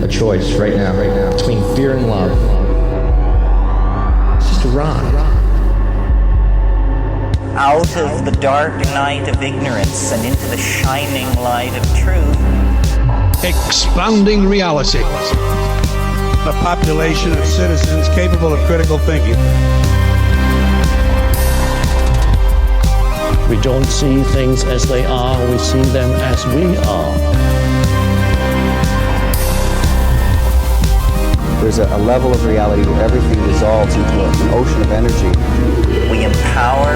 a choice right now, between fear and love. It's just a rock. Out of the dark night of ignorance and into the shining light of truth. Expanding reality. A population of citizens capable of critical thinking. We don't see things as they are, we see them as we are. There's a level of reality where everything dissolves into an ocean of energy. We empower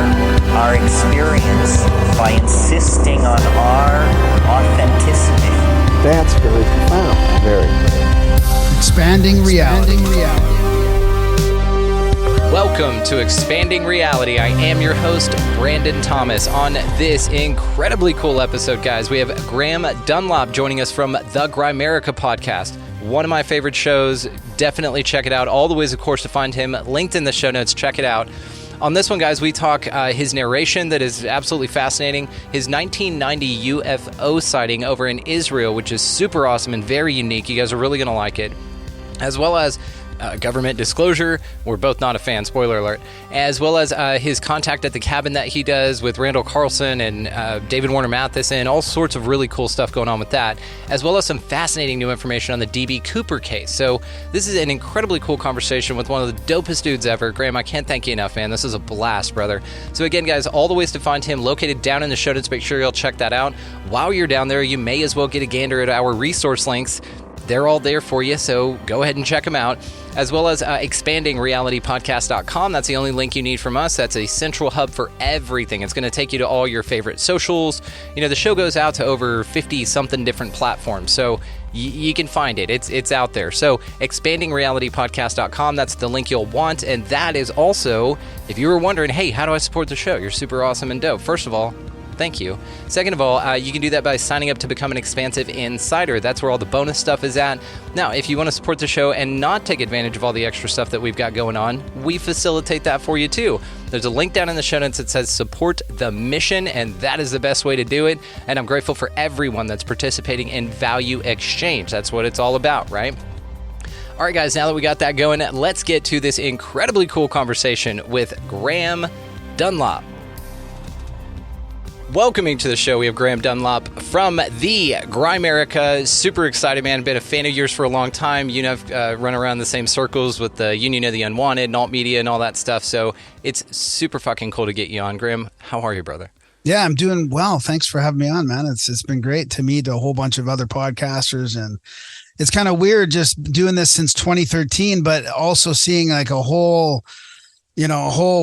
our experience by insisting on our authenticity. That's very profound. Very. Expanding reality. Welcome to Expanding Reality. I am your host, Brandon Thomas. On this incredibly cool episode, guys, we have Graham Dunlop joining us from the Grimerica podcast. One of my favorite shows. Definitely check it out. All the ways, of course, to find him linked in the show notes. Check it out. On this one, guys, we talk his narration that is absolutely fascinating, his 1990 UFO sighting over in Israel, which is super awesome and very unique. You guys are really going to like it. As well as government disclosure. We're both not a fan, spoiler alert. As well as his contact at the cabin that he does with Randall Carlson and David Warner Matheson. All sorts of really cool stuff going on with that. As well as some fascinating new information on the D.B. Cooper case. So this is an incredibly cool conversation with one of the dopest dudes ever. Graham, I can't thank you enough, man. This is a blast, brother. So again, guys, all the ways to find him located down in the show notes. Make sure you'll check that out. While you're down there, you may as well get a gander at our resource links. They're all there for you, so go ahead and check them out. As well as expandingrealitypodcast.com. That's the only link you need from us. That's a central hub for everything. It's going to take you to all your favorite socials. You know, the show goes out to over 50-something different platforms, so you can find it. It's out there. So expandingrealitypodcast.com, that's the link you'll want. And that is also, if you were wondering, hey, how do I support the show? You're super awesome and dope. First of all, thank you. Second of all, you can do that by signing up to become an Expansive Insider. That's where all the bonus stuff is at. Now, if you want to support the show and not take advantage of all the extra stuff that we've got going on, we facilitate that for you too. There's a link down in the show notes that says support the mission, and that is the best way to do it. And I'm grateful for everyone that's participating in value exchange. That's what it's all about, right? All right, guys, now that we got that going, let's get to this incredibly cool conversation with Graham Dunlop. Welcoming to the show, we have Graham Dunlop from the Grimerica. Super excited, man. Been a fan of yours for a long time. You know, I've run around the same circles with the Union of the Unwanted and alt media and all that stuff. So it's super fucking cool to get you on. Graham, how are you, brother? Yeah, I'm doing well. Thanks for having me on, man. It's been great to meet a whole bunch of other podcasters, and it's kind of weird just doing this since 2013, but also seeing like a whole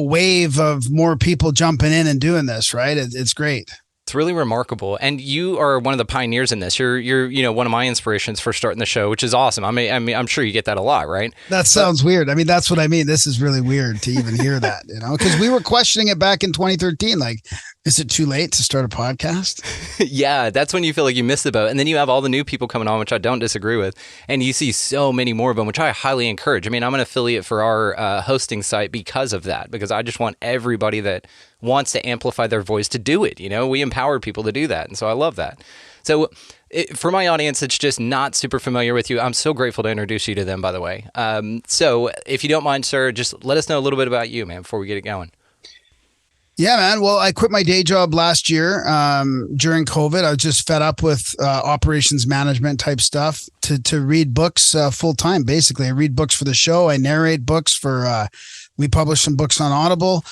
wave of more people jumping in and doing this, right? It's great. It's really remarkable. And you are one of the pioneers in this. You're one of my inspirations for starting the show, which is awesome. I mean, I'm sure you get that a lot, right? That sounds weird. I mean, that's what I mean. This is really weird to even hear that, because we were questioning it back in 2013. Like, is it too late to start a podcast? Yeah, that's when you feel like you missed the boat. And then you have all the new people coming on, which I don't disagree with. And you see so many more of them, which I highly encourage. I mean, I'm an affiliate for our hosting site because of that, because I just want everybody that wants to amplify their voice to do it. We empower people to do that. And so I love that. So for my audience that's just not super familiar with you, I'm so grateful to introduce you to them, by the way. So if you don't mind, sir, just let us know a little bit about you, man, before we get it going. Yeah, man. Well, I quit my day job last year during COVID. I was just fed up with operations management type stuff to read books full time. Basically, I read books for the show. I narrate books for, we publish some books on Audible.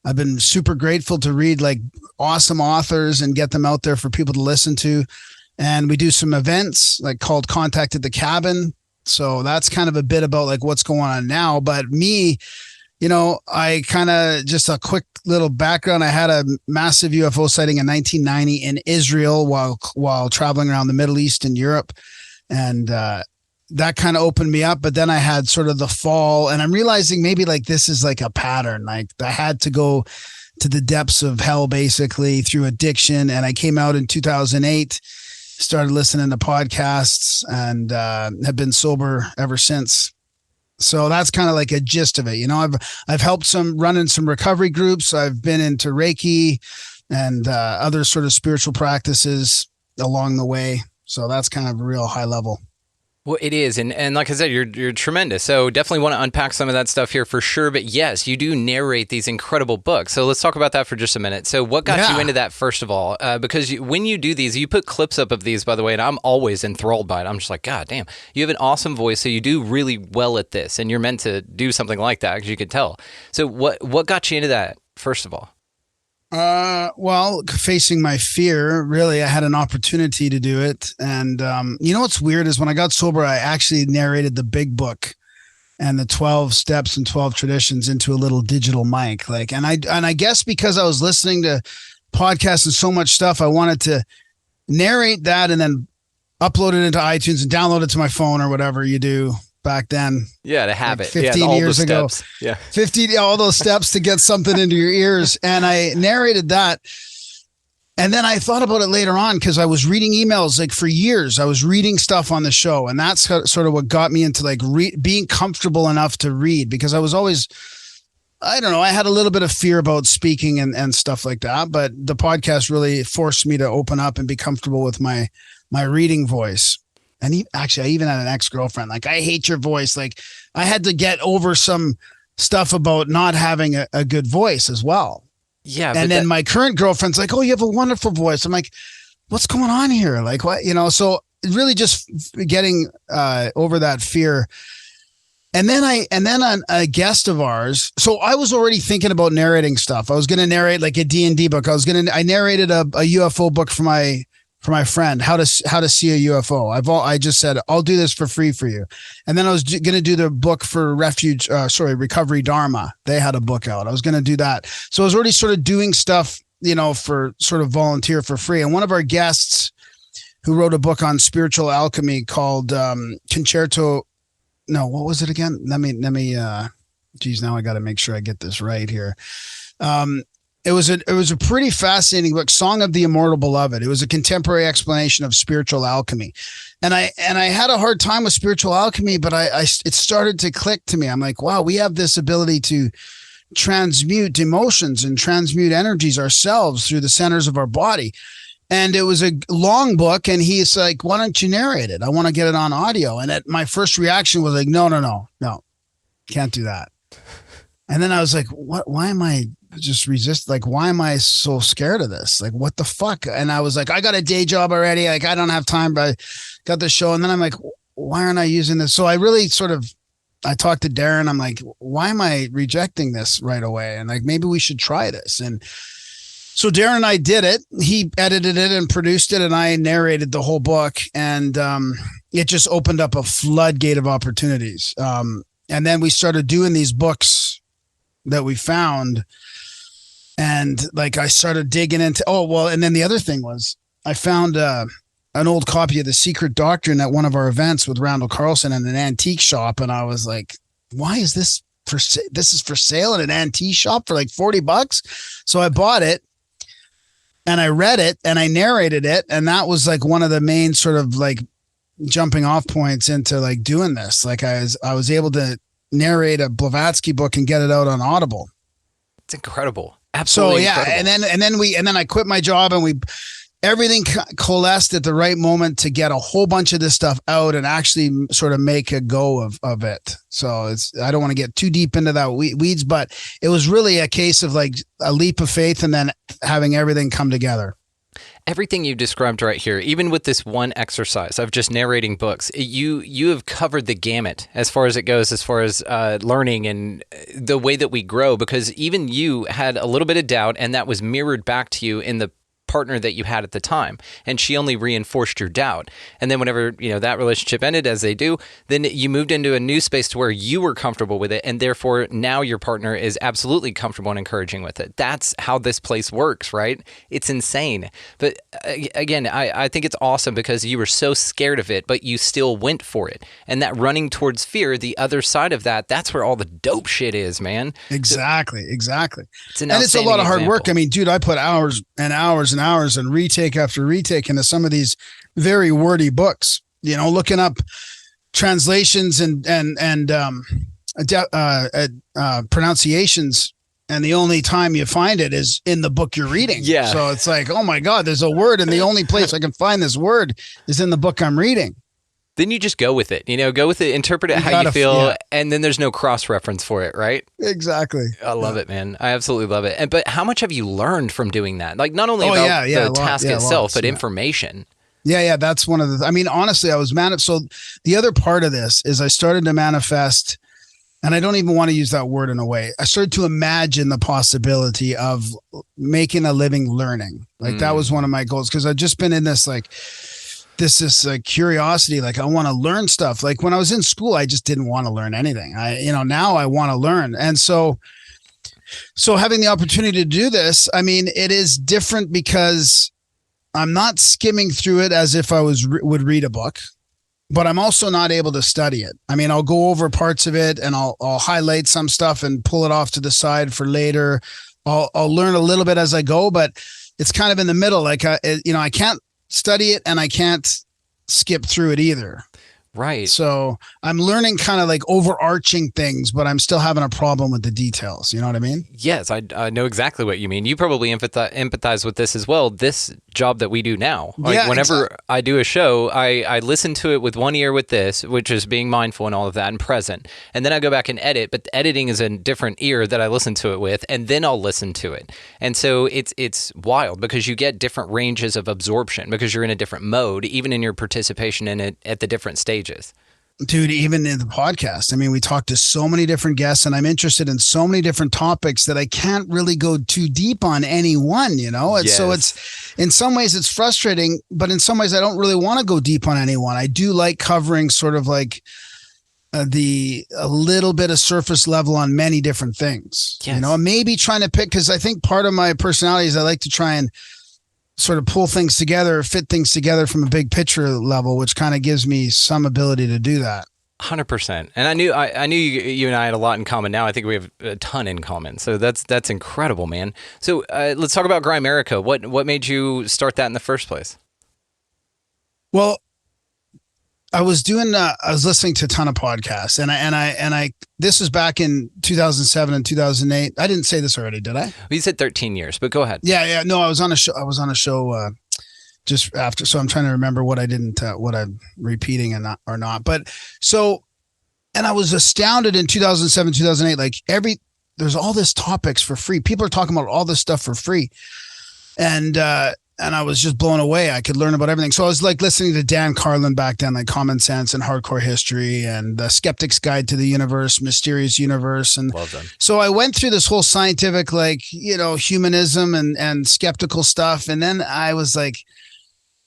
I've been super grateful to read like awesome authors and get them out there for people to listen to. And we do some events like called Contact at the Cabin. So that's kind of a bit about like what's going on now. But me, I kind of, just a quick little background. I had a massive UFO sighting in 1990 in Israel while traveling around the Middle East and Europe. And that kind of opened me up. But then I had sort of the fall, and I'm realizing maybe like this is like a pattern. Like I had to go to the depths of hell basically through addiction. And I came out in 2008, started listening to podcasts, and have been sober ever since. So that's kind of like a gist of it. I've helped running some recovery groups. I've been into Reiki and other sort of spiritual practices along the way. So that's kind of a real high level. Well, it is. And like I said, you're tremendous. So definitely want to unpack some of that stuff here for sure. But yes, you do narrate these incredible books. So let's talk about that for just a minute. So what got you into that, first of all? Because when you do these, you put clips up of these, by the way, and I'm always enthralled by it. I'm just like, God damn, you have an awesome voice. So you do really well at this, and you're meant to do something like that, because you could tell. So what got you into that, first of all? Well, facing my fear, really, I had an opportunity to do it. And, you know, what's weird is when I got sober, I actually narrated the big book and the 12 steps and 12 traditions into a little digital mic. And I guess because I was listening to podcasts and so much stuff, I wanted to narrate that and then upload it into iTunes and download it to my phone or whatever you do back then. Yeah, to have like it. 15 years ago. Yeah. 50, all those steps to get something into your ears. And I narrated that. And then I thought about it later on, because I was reading emails like for years. I was reading stuff on the show. And that's sort of what got me into like being comfortable enough to read, because I was always, I don't know, I had a little bit of fear about speaking and stuff like that. But the podcast really forced me to open up and be comfortable with my reading voice. And I even had an ex-girlfriend, like, I hate your voice. Like, I had to get over some stuff about not having a good voice as well. Yeah. And then my current girlfriend's like, oh, you have a wonderful voice. I'm like, what's going on here? Like, what, you know, so really just getting over that fear. And then on a guest of ours, so I was already thinking about narrating stuff. I was going to narrate like a D&D book. I narrated a UFO book for my friend, how to see a UFO. I just said, I'll do this for free for you. And then I was going to do the book for Recovery Dharma. They had a book out. I was going to do that. So I was already sort of doing stuff, you know, for sort of volunteer for free. And one of our guests who wrote a book on spiritual alchemy called Concerto. No, what was it again? Let me, geez, now I got to make sure I get this right here. It was a pretty fascinating book, Song of the Immortal Beloved. It was a contemporary explanation of spiritual alchemy. And I had a hard time with spiritual alchemy, but it started to click to me. I'm like, wow, we have this ability to transmute emotions and transmute energies ourselves through the centers of our body. And it was a long book, and he's like, why don't you narrate it? I want to get it on audio. And my first reaction was like, no, can't do that. And then I was like, why am I just like, why am I so scared of this? Like, what the fuck? And I was like, I got a day job already. Like, I don't have time, but I got the show. And then I'm like, why aren't I using this? So I really I talked to Darren. I'm like, why am I rejecting this right away? And like, maybe we should try this. And so Darren and I did it. He edited it and produced it, and I narrated the whole book. And it just opened up a floodgate of opportunities. And then we started doing these books that we found. And like, I started digging into, and then the other thing was I found an old copy of The Secret Doctrine at one of our events with Randall Carlson in an antique shop. And I was like, why is this this is for sale in an antique shop for like $40? So I bought it and I read it and I narrated it. And that was like one of the main sort of like jumping off points into like doing this. Like I was able to narrate a Blavatsky book and get it out on Audible. It's incredible. Absolutely. So yeah. Incredible. And then I quit my job, and everything coalesced at the right moment to get a whole bunch of this stuff out and actually sort of make a go of it. So I don't want to get too deep into that weeds, but it was really a case of like a leap of faith and then having everything come together. Everything you described right here, even with this one exercise of just narrating books, you have covered the gamut as far as it goes, as far as learning and the way that we grow, because even you had a little bit of doubt, and that was mirrored back to you in the partner that you had at the time, and she only reinforced your doubt. And then whenever that relationship ended, as they do, then you moved into a new space to where you were comfortable with it, and therefore now your partner is absolutely comfortable and encouraging with it. That's how this place works, right? It's insane. But again, I think it's awesome because you were so scared of it, but you still went for it. And that running towards fear, the other side of that's where all the dope shit is, man. Exactly. It's It's a lot of hard work. I mean, dude, I put hours and hours and hours and retake after retake into some of these very wordy books, looking up translations and pronunciations. And the only time you find it is in the book you're reading. Yeah. So it's like, oh my God, there's a word. And the only place I can find this word is in the book I'm reading. Then you just go with it, go with it, interpret it how you feel, and then there's no cross-reference for it, right? Exactly. I love it, man. I absolutely love it. But how much have you learned from doing that? Like, not only about the task itself, but information. Yeah, that's one of the, I mean, honestly, I was so the other part of this is I started to manifest, and I don't even want to use that word in a way. I started to imagine the possibility of making a living learning. Like that was one of my goals, because I've just been in this curiosity. Like I want to learn stuff. Like when I was in school, I just didn't want to learn anything. Now I want to learn. And so having the opportunity to do this, I mean, it is different because I'm not skimming through it as if I would read a book, but I'm also not able to study it. I mean, I'll go over parts of it and I'll highlight some stuff and pull it off to the side for later. I'll learn a little bit as I go, but it's kind of in the middle. Like, I can't study it and I can't skip through it either. Right. So I'm learning kind of like overarching things, but I'm still having a problem with the details. You know what I mean? Yes, I know exactly what you mean. You probably empathize with this as well. This job that we do now, like whenever I do a show, I listen to it with one ear with this, which is being mindful and all of that and present. And then I go back and edit, but the editing is a different ear that I listen to it with, and then I'll listen to it. And so it's wild because you get different ranges of absorption because you're in a different mode, even in your participation in it at the different stages. Dude, even in the podcast, I mean, we talked to so many different guests and I'm interested in so many different topics that I can't really go too deep on any one, And so it's, in some ways it's frustrating, but in some ways I don't really want to go deep on any one. I do like covering sort of like a little bit of surface level on many different things, maybe trying to pick, because I think part of my personality is I like to try and sort of pull things together, fit things together from a big picture level, which kind of gives me some ability to do that. 100%. And I knew you and I had a lot in common. Now I think we have a ton in common. So that's incredible, man. So let's talk about Grimerica. What made you start that in the first place? Well, I was listening to a ton of podcasts and I this was back in 2007 and 2008. I didn't say this already, did I? Well, you said 13 years, but go ahead. Yeah. No, I was on a show just after. So I'm trying to remember what I'm repeating and not. But so, and I was astounded in 2007, 2008, like there's all this topics for free. People are talking about all this stuff for free. And I was just blown away. I could learn about everything. So I was like listening to Dan Carlin back then, like Common Sense and Hardcore History and The Skeptic's Guide to the Universe, Mysterious Universe. And so I went through this whole scientific, humanism and skeptical stuff. And then I was like,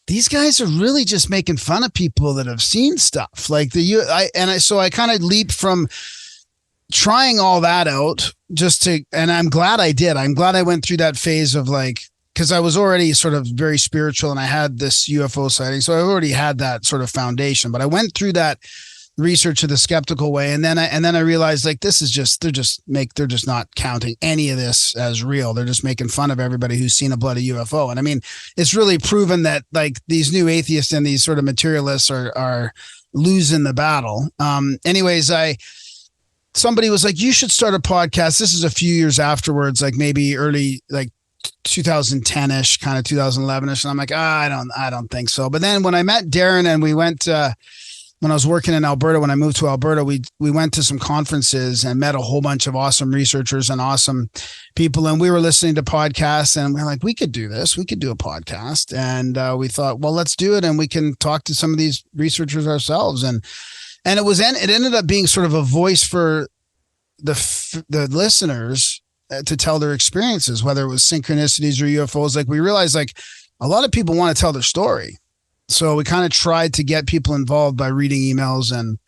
these guys are really just making fun of people that have seen stuff. So I kind of leaped from trying all that out and I'm glad I did. I'm glad I went through that phase of because I was already sort of very spiritual and I had this UFO sighting. So I already had that sort of foundation, but I went through that research of the skeptical way. And then I realized this is they're just not counting any of this as real. They're just making fun of everybody who's seen a bloody UFO. And I mean, it's really proven that these new atheists and these sort of materialists are losing the battle. Somebody was like, you should start a podcast. This is a few years afterwards, maybe early, 2010-ish, kind of 2011-ish. And I'm like, I don't think so. But then when I met Darren and we went, when I was working in Alberta, when I moved to Alberta, we went to some conferences and met a whole bunch of awesome researchers and awesome people. And we were listening to podcasts and we're like, we could do this. We could do a podcast. And we thought, well, let's do it. And we can talk to some of these researchers ourselves. And it ended up being sort of a voice for the listeners to tell their experiences, whether it was synchronicities or UFOs. We realized a lot of people want to tell their story. So we kind of tried to get people involved by reading emails and,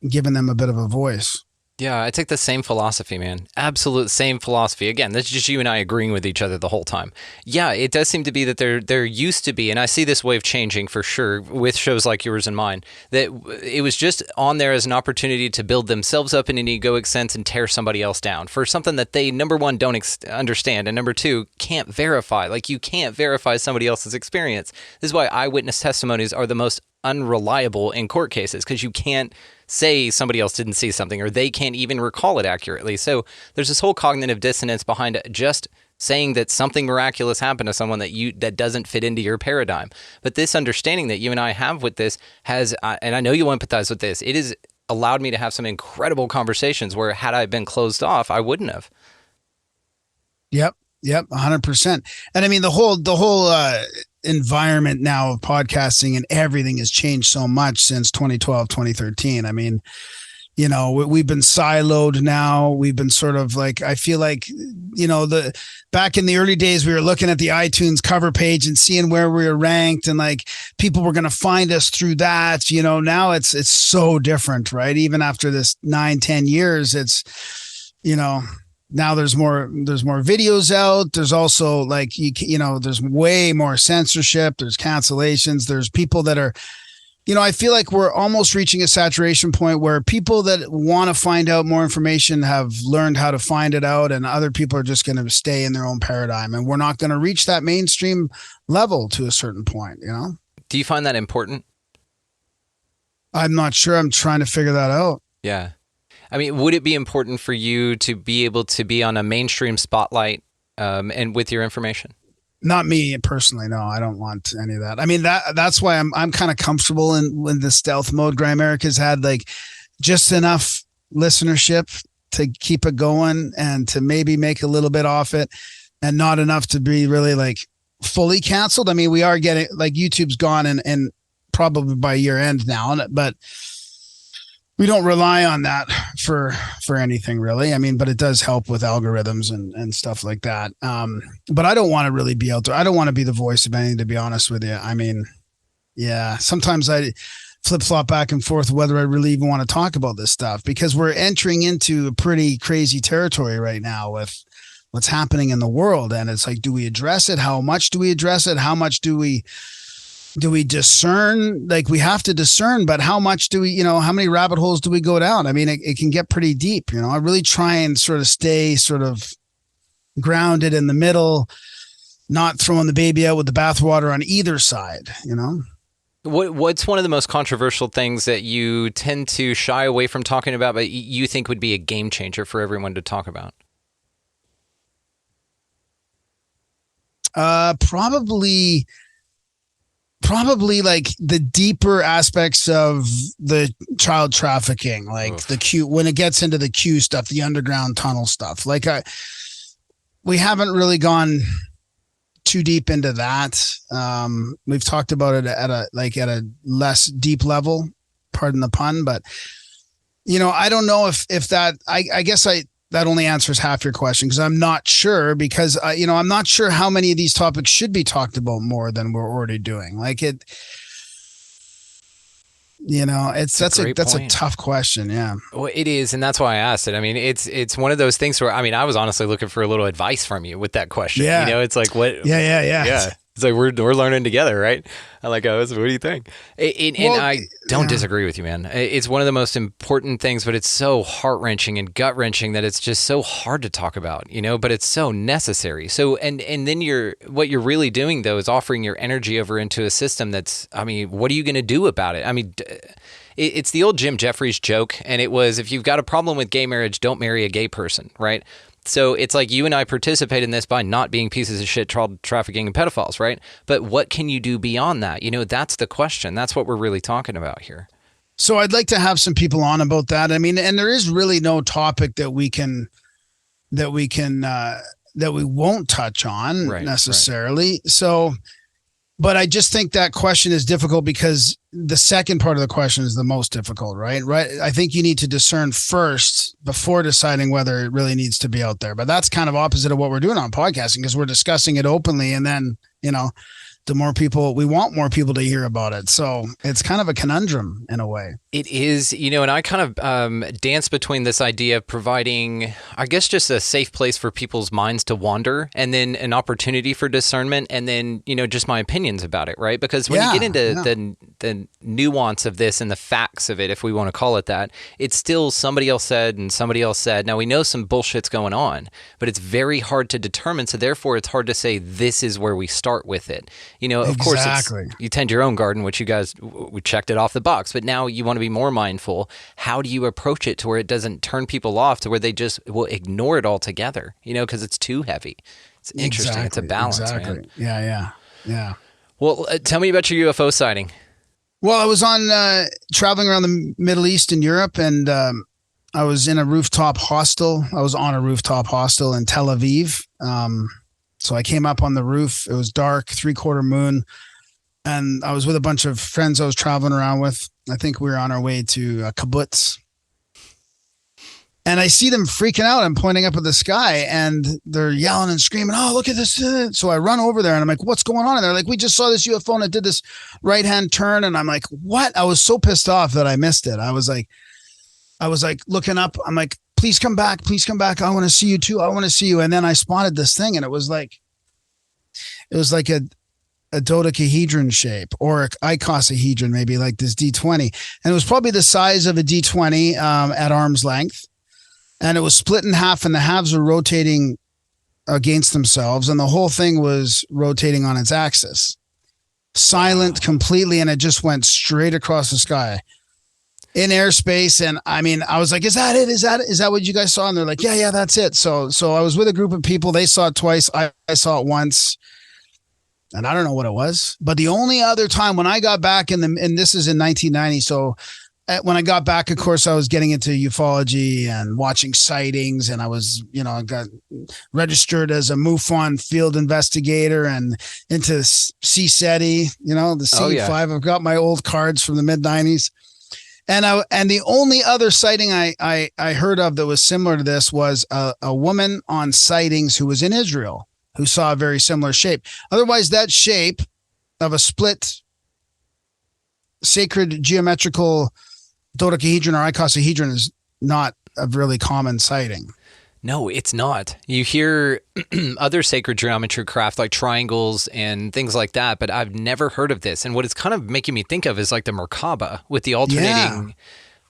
giving them a bit of a voice. Yeah, I take the same philosophy, man. Absolute same philosophy. Again, that's just you and I agreeing with each other the whole time. Yeah, it does seem to be that there used to be, and I see this wave changing for sure with shows like yours and mine, that it was just on there as an opportunity to build themselves up in an egoic sense and tear somebody else down for something that they, number one, don't understand, and number two, can't verify. You can't verify somebody else's experience. This is why eyewitness testimonies are the most unreliable in court cases, because you can't say somebody else didn't see something or they can't even recall it accurately. So there's this whole cognitive dissonance behind just saying that something miraculous happened to someone that doesn't fit into your paradigm. But this understanding that you and I have with this has, and I know you empathize with this, it has allowed me to have some incredible conversations where had I been closed off, I wouldn't have. Yep. 100%. And I mean, the whole environment now of podcasting and everything has changed so much since 2012, 2013. I mean, you know, we've been siloed now. We've been sort of like, I feel like, you know, back in the early days, we were looking at the iTunes cover page and seeing where we were ranked, and like people were going to find us through that. You know, now it's so different, right? Even after this 9-10 years, it's, you know, now there's more videos out. There's also like, you know, there's way more censorship. There's cancellations. There's people that are, you know, I feel like we're almost reaching a saturation point where people that want to find out more information have learned how to find it out, and other people are just going to stay in their own paradigm, and we're not going to reach that mainstream level to a certain point, you know? Do you find that important? I'm not sure. I'm trying to figure that out. Yeah. I mean, would it be important for you to be able to be on a mainstream spotlight and with your information? Not me personally. No, I don't want any of that. I mean, that's why I'm kind of comfortable in the stealth mode. Grimerica's had like just enough listenership to keep it going and to maybe make a little bit off it, and not enough to be really like fully canceled. I mean, we are getting like YouTube's gone and probably by year end now, but we don't rely on that for anything really. I mean, but it does help with algorithms and stuff like that. But I don't want to really be out there. I don't want to be the voice of anything, to be honest with you. I mean, yeah, sometimes I flip-flop back and forth whether I really even want to talk about this stuff, because we're entering into a pretty crazy territory right now with what's happening in the world. And it's like, do we address it? How much do we address it? How much do we discern? Like, we have to discern, but how much do we, you know, how many rabbit holes do we go down? I mean, it can get pretty deep, you know. I really try and sort of stay sort of grounded in the middle, not throwing the baby out with the bathwater on either side, you know. What's one of the most controversial things that you tend to shy away from talking about, but you think would be a game changer for everyone to talk about? Probably like the deeper aspects of the child trafficking, like the Q, when it gets into the Q stuff, the underground tunnel stuff. Like we haven't really gone too deep into that. We've talked about it at a less deep level, pardon the pun, but you know, I don't know if that, I guess that only answers half your question, because I'm not sure, because you know, I'm not sure how many of these topics should be talked about more than we're already doing. Like it, you know, that's a tough question. Yeah. Well, it is. And that's why I asked it. I mean, it's one of those things where, I mean, I was honestly looking for a little advice from you with that question. Yeah. You know, it's like, what? Yeah. It's like we're learning together, right? I like, what do you think? And I don't disagree with you, man. It's one of the most important things, but it's so heart-wrenching and gut-wrenching that it's just so hard to talk about, you know, but it's so necessary. So, and then what you're really doing, though, is offering your energy over into a system that's, I mean, what are you going to do about it? I mean, it's the old Jim Jeffries joke, and it was, if you've got a problem with gay marriage, don't marry a gay person, right? So it's like you and I participate in this by not being pieces of shit, child trafficking and pedophiles, right? But what can you do beyond that? You know, that's the question. That's what we're really talking about here. So I'd like to have some people on about that. I mean, and there is really no topic that we won't touch on necessarily. Right. So, but I just think that question is difficult because the second part of the question is the most difficult, right? Right. I think you need to discern first before deciding whether it really needs to be out there. But that's kind of opposite of what we're doing on podcasting, because we're discussing it openly, and then, you know, the more people, we want more people to hear about it. So it's kind of a conundrum in a way. It is, you know, and I kind of dance between this idea of providing, I guess, just a safe place for people's minds to wander, and then an opportunity for discernment, and then, you know, just my opinions about it, right? Because when you get into the nuance of this and the facts of it, if we want to call it that, it's still somebody else said and somebody else said. Now, we know some bullshit's going on, but it's very hard to determine. So therefore, it's hard to say this is where we start with it. You know, of course, you tend your own garden, which you guys, we checked it off the box, but now you want to be more mindful. How do you approach it to where it doesn't turn people off, to where they just will ignore it altogether, you know, because it's too heavy. It's interesting. It's a balance, man. Yeah. Well, tell me about your UFO sighting. Well, I was on traveling around the Middle East and Europe, and I was in a rooftop hostel. I was on a rooftop hostel in Tel Aviv. So I came up on the roof. It was dark, 3/4 moon, and I was with a bunch of friends I was traveling around with. I think we were on our way to a kibbutz. And I see them freaking out and pointing up at the sky, and they're yelling and screaming, "Oh, look at this." So I run over there and I'm like, "What's going on?" And they're like, "We just saw this UFO and it did this right-hand turn." And I'm like, "What?" I was so pissed off that I missed it. I was like looking up. I'm like, "Please come back. Please come back. I want to see you too. I want to see you." And then I spotted this thing, and it was like a dodecahedron shape, or an icosahedron, maybe like this D20. And it was probably the size of a D20 at arm's length. And it was split in half, and the halves were rotating against themselves, and the whole thing was rotating on its axis. Silent completely, and it just went straight across the sky in airspace. And I mean, I was like, "Is that it? Is that what you guys saw?" And they're like, yeah, that's it. So I was with a group of people. They saw it twice. I saw it once. And I don't know what it was. But the only other time when I got back and this is in 1990, so when I got back, of course, I was getting into ufology and watching sightings, and I was, I got registered as a MUFON field investigator and into CSETI, the C5. I've got my old cards from the mid-90s. And the only other sighting I heard of that was similar to this was a woman on sightings who was in Israel who saw a very similar shape. Otherwise, that shape of a split sacred geometrical dodecahedron or icosahedron is not a really common sighting. No, it's not. You hear other sacred geometry craft like triangles and things like that, but I've never heard of this. And what it's kind of making me think of is like the Merkaba with the alternating. Yeah.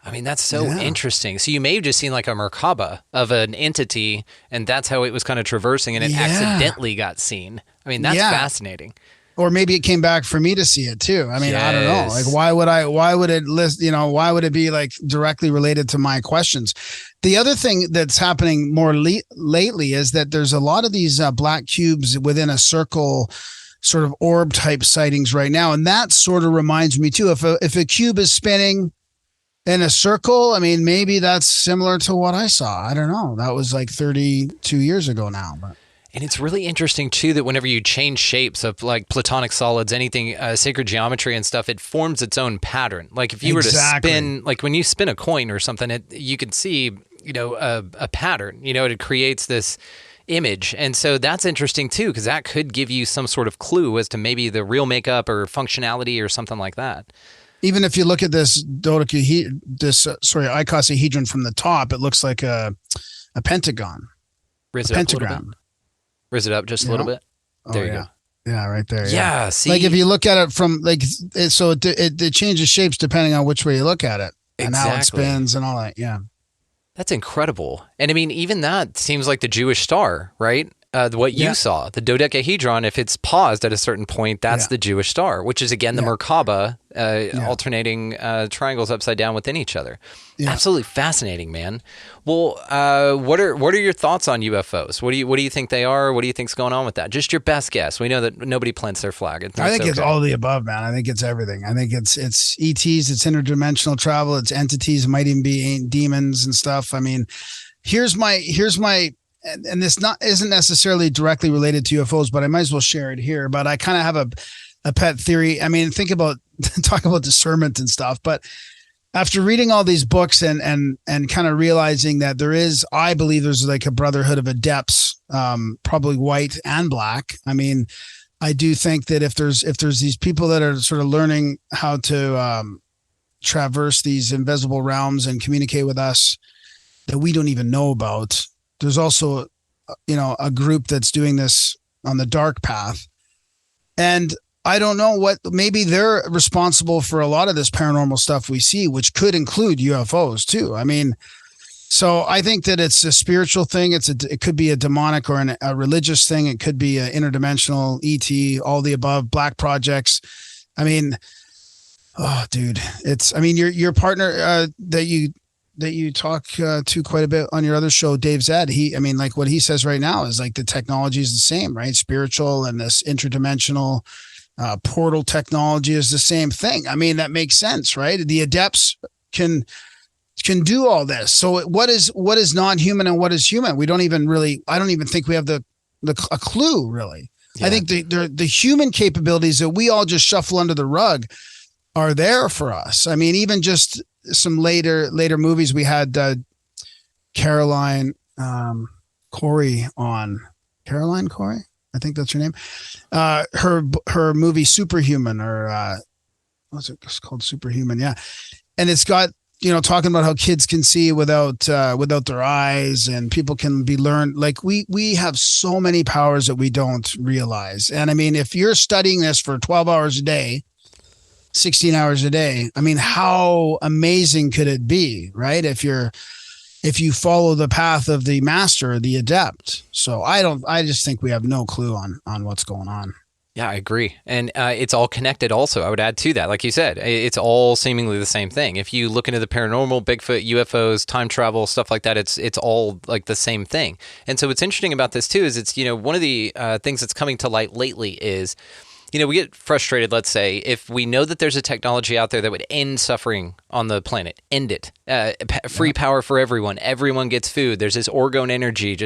I mean, that's so interesting. So you may have just seen like a Merkaba of an entity, and that's how it was kind of traversing, and it accidentally got seen. I mean, that's fascinating. Or maybe it came back for me to see it too. I mean, I don't know. Like, why would it list, why would it be like directly related to my questions? The other thing that's happening more lately is that there's a lot of these black cubes within a circle, sort of orb type sightings right now. And that sort of reminds me too, if a cube is spinning in a circle, I mean, maybe that's similar to what I saw. I don't know. That was like 32 years ago now, but. And it's really interesting, too, that whenever you change shapes of like platonic solids, anything, sacred geometry and stuff, it forms its own pattern. Like if you were to spin, like when you spin a coin or something, you can see, a pattern, it creates this image. And so that's interesting, too, because that could give you some sort of clue as to maybe the real makeup or functionality or something like that. Even if you look at this icosahedron from the top, it looks like a pentagon. Raise it pentagram. Raise it up just a little bit. There you go. Yeah, right there. Yeah. See, like if you look at it from it changes shapes depending on which way you look at it and how it spins and all that. Yeah. That's incredible. And I mean, even that seems like the Jewish star, right? What you saw, the dodecahedron, if it's paused at a certain point, that's the Jewish star, which is again the Merkaba, alternating triangles upside down within each other. Yeah. Absolutely fascinating, man. Well, what are your thoughts on UFOs? What do you think they are? What do you think's going on with that? Just your best guess. We know that nobody plants their flag. I think it's all of the above, man. I think it's everything. I think it's ETs, it's interdimensional travel, it's entities, it might even be demons and stuff. I mean, here's my. And this isn't necessarily directly related to UFOs, but I might as well share it here. But I kind of have a pet theory. I mean, talk about discernment and stuff. But after reading all these books and kind of realizing that I believe there's like a brotherhood of adepts, probably white and black. I mean, I do think that if there's these people that are sort of learning how to traverse these invisible realms and communicate with us that we don't even know about. There's also, a group that's doing this on the dark path. And I don't know maybe they're responsible for a lot of this paranormal stuff we see, which could include UFOs too. I mean, so I think that it's a spiritual thing. It could be a demonic or a religious thing. It could be an interdimensional ET, all the above, black projects. I mean, oh dude, your partner that you talk to quite a bit on your other show, Dave Zed, like what he says right now is like the technology is the same, right? Spiritual and this interdimensional portal technology is the same thing. I mean, that makes sense, right? The adepts can do all this. So what is non-human and what is human? I don't even think we have a clue really. Yeah. I think the human capabilities that we all just shuffle under the rug are there for us. I mean, even just some later movies, we had Caroline Corey on. Caroline Corey, I think that's her name. Her movie Superhuman, or what's it called? Superhuman, yeah. And it's got, talking about how kids can see without their eyes, and people can be learned. Like we have so many powers that we don't realize. And I mean, if you're studying this for 12 hours a day, 16 hours a day, I mean, how amazing could it be, right? If you follow the path of the master, the adept. So I just think we have no clue on what's going on. Yeah, I agree. And it's all connected also. I would add to that, like you said, it's all seemingly the same thing. If you look into the paranormal, Bigfoot, UFOs, time travel, stuff like that, it's all like the same thing. And so what's interesting about this too is it's, one of the things that's coming to light lately is, we get frustrated, let's say, if we know that there's a technology out there that would end suffering on the planet, end it, free power for everyone, everyone gets food, there's this orgone energy,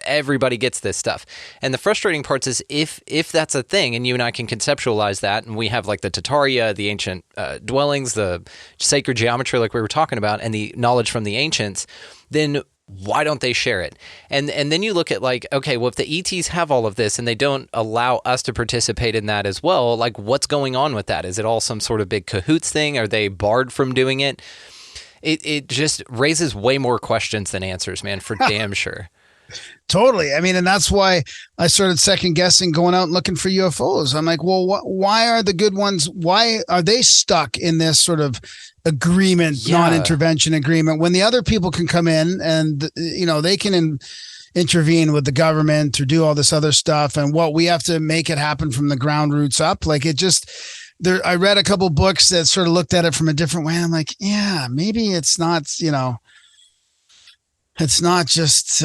everybody gets this stuff. And the frustrating part is if that's a thing, and you and I can conceptualize that, and we have like the Tataria, the ancient dwellings, the sacred geometry like we were talking about, and the knowledge from the ancients, then why don't they share it? And then you look at like, okay, well, if the ETs have all of this and they don't allow us to participate in that as well, like what's going on with that? Is it all some sort of big cahoots thing? Are they barred from doing it? It just raises way more questions than answers, man, for damn sure. Totally. I mean, and that's why I started second guessing going out and looking for UFOs. I'm like, well, why are the good ones? Why are they stuck in this sort of agreement, non-intervention agreement, when the other people can come in and, they can intervene with the government or do all this other stuff. And what we have to make it happen from the ground roots up. Like it just there. I read a couple books that sort of looked at it from a different way. I'm like, yeah, maybe it's not, it's not just,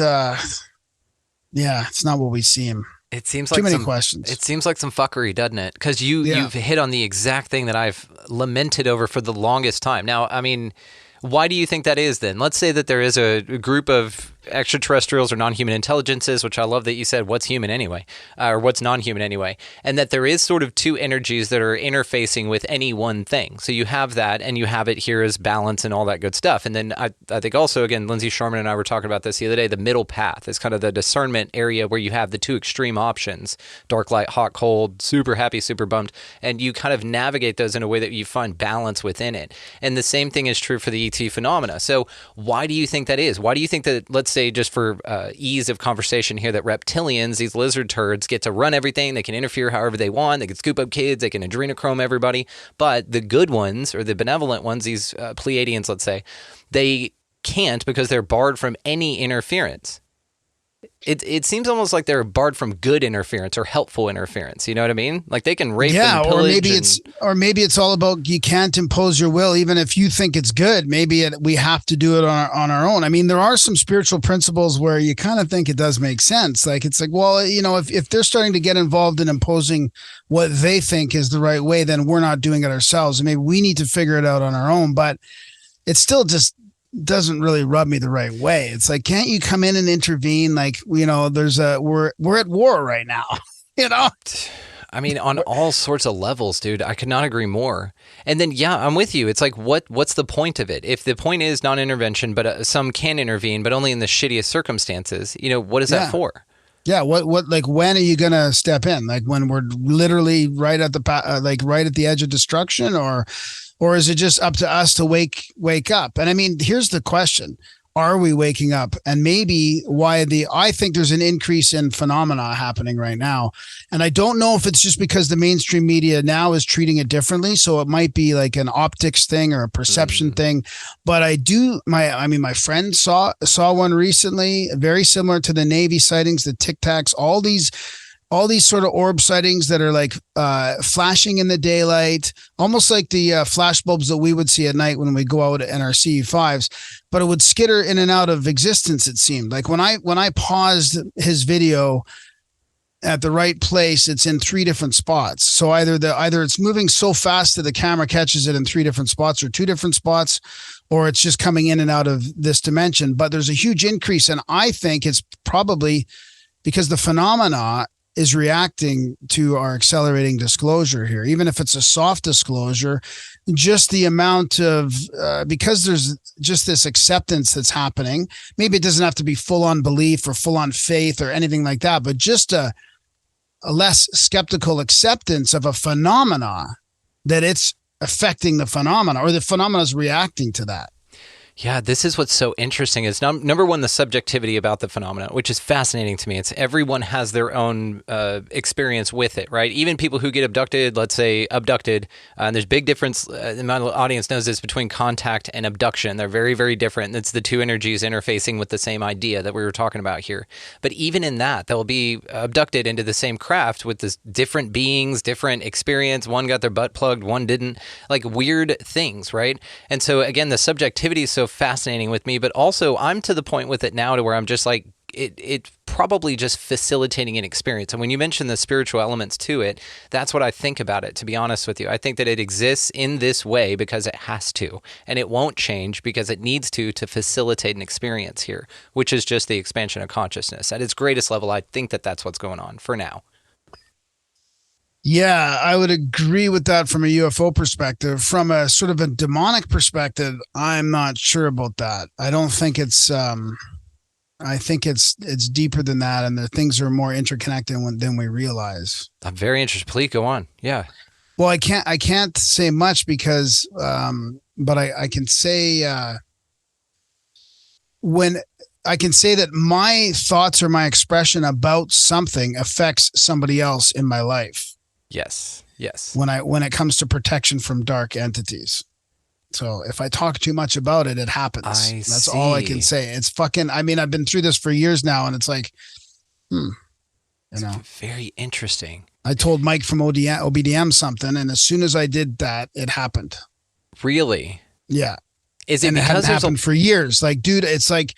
it's not what we seem. It seems like too many questions. It seems like some fuckery, doesn't it? Because you've hit on the exact thing that I've lamented over for the longest time. Now, I mean, why do you think that is then? Let's say that there is a group of extraterrestrials or non-human intelligences, which I love that you said what's human anyway, or what's non-human anyway, and that there is sort of two energies that are interfacing with any one thing. So you have that, and you have it here as balance and all that good stuff. And then I think also, again, Lindsay Sharman and I were talking about this the other day, the middle path is kind of the discernment area where you have the two extreme options, dark, light, hot, cold, super happy, super bummed, and you kind of navigate those in a way that you find balance within it. And the same thing is true for the ET phenomena. So why do you think that is? Why do you think that, let's say, just for ease of conversation here, that reptilians, these lizard turds, get to run everything? They can interfere however they want. They can scoop up kids. They can adrenochrome everybody. But the good ones, or the benevolent ones, these Pleiadians, let's say, they can't because they're barred from any interference. It seems almost like they're barred from good interference or helpful interference. You know what I mean? Like they can rape and pillage. Or maybe it's all about you can't impose your will, even if you think it's good. Maybe we have to do it on our own. I mean, there are some spiritual principles where you kind of think it does make sense. Like it's like, well, if they're starting to get involved in imposing what they think is the right way, then we're not doing it ourselves. And maybe we need to figure it out on our own. But it's still just doesn't really rub me the right way. It's like, can't you come in and intervene? Like, we're at war right now, I mean, on all sorts of levels, dude. I could not agree more. And then, yeah, I'm with you. It's like, what's the point of it? If the point is non-intervention, but some can intervene, but only in the shittiest circumstances, what is that for? Yeah. What, like, when are you going to step in? Like when we're literally right at the edge of destruction, or is it just up to us to wake up? And I mean, here's the question. Are we waking up? And maybe I think there's an increase in phenomena happening right now. And I don't know if it's just because the mainstream media now is treating it differently. So it might be like an optics thing or a perception thing. But my friend saw one recently, very similar to the Navy sightings, the Tic Tacs, all these all these sort of orb sightings that are like flashing in the daylight, almost like the flash bulbs that we would see at night when we go out in our CE5s, but it would skitter in and out of existence. It seemed like when I paused his video at the right place, it's in 3 different spots. So either it's moving so fast that the camera catches it in 3 different spots or 2 different spots, or it's just coming in and out of this dimension. But there's a huge increase, and I think it's probably because the phenomena is reacting to our accelerating disclosure here. Even if it's a soft disclosure, just the amount of, because there's just this acceptance that's happening. Maybe it doesn't have to be full on belief or full on faith or anything like that, but just a less skeptical acceptance of a phenomena, that it's affecting the phenomena or the phenomena is reacting to that. Yeah, this is what's so interesting is number one, the subjectivity about the phenomena, which is fascinating to me. It's everyone has their own experience with it, right? Even people who get abducted, let's say abducted, and there's big difference, my audience knows this, between contact and abduction. They're very, very different. It's the two energies interfacing with the same idea that we were talking about here. But even in that, they'll be abducted into the same craft with this different beings, different experience. One got their butt plugged, one didn't. Like weird things, right? And so again, the subjectivity is so fascinating with me, but also I'm to the point with it now to where I'm just like, it's probably just facilitating an experience. And when you mention the spiritual elements to it, that's what I think about it, to be honest with you. I think that it exists in this way because it has to, and it won't change because it needs to facilitate an experience here, which is just the expansion of consciousness. At its greatest level, I think that that's what's going on for now. Yeah, I would agree with that from a UFO perspective. From a sort of a demonic perspective, I'm not sure about that. I don't think it's I think it's deeper than that, and the things are more interconnected than we realize. I'm very interested. Please go on. Yeah. Well, I can't say much because but I can say when I can say that my thoughts or my expression about something affects somebody else in my life. Yes. When it comes to protection from dark entities. So if I talk too much about it, it happens. That's all I can say. It's fucking, I mean, I've been through this for years now, and it's like, you know, very interesting. I told Mike from OBDM something, and as soon as I did that, it happened. Really? Yeah. Is it and because it hadn't happened for years? Like, dude, it's like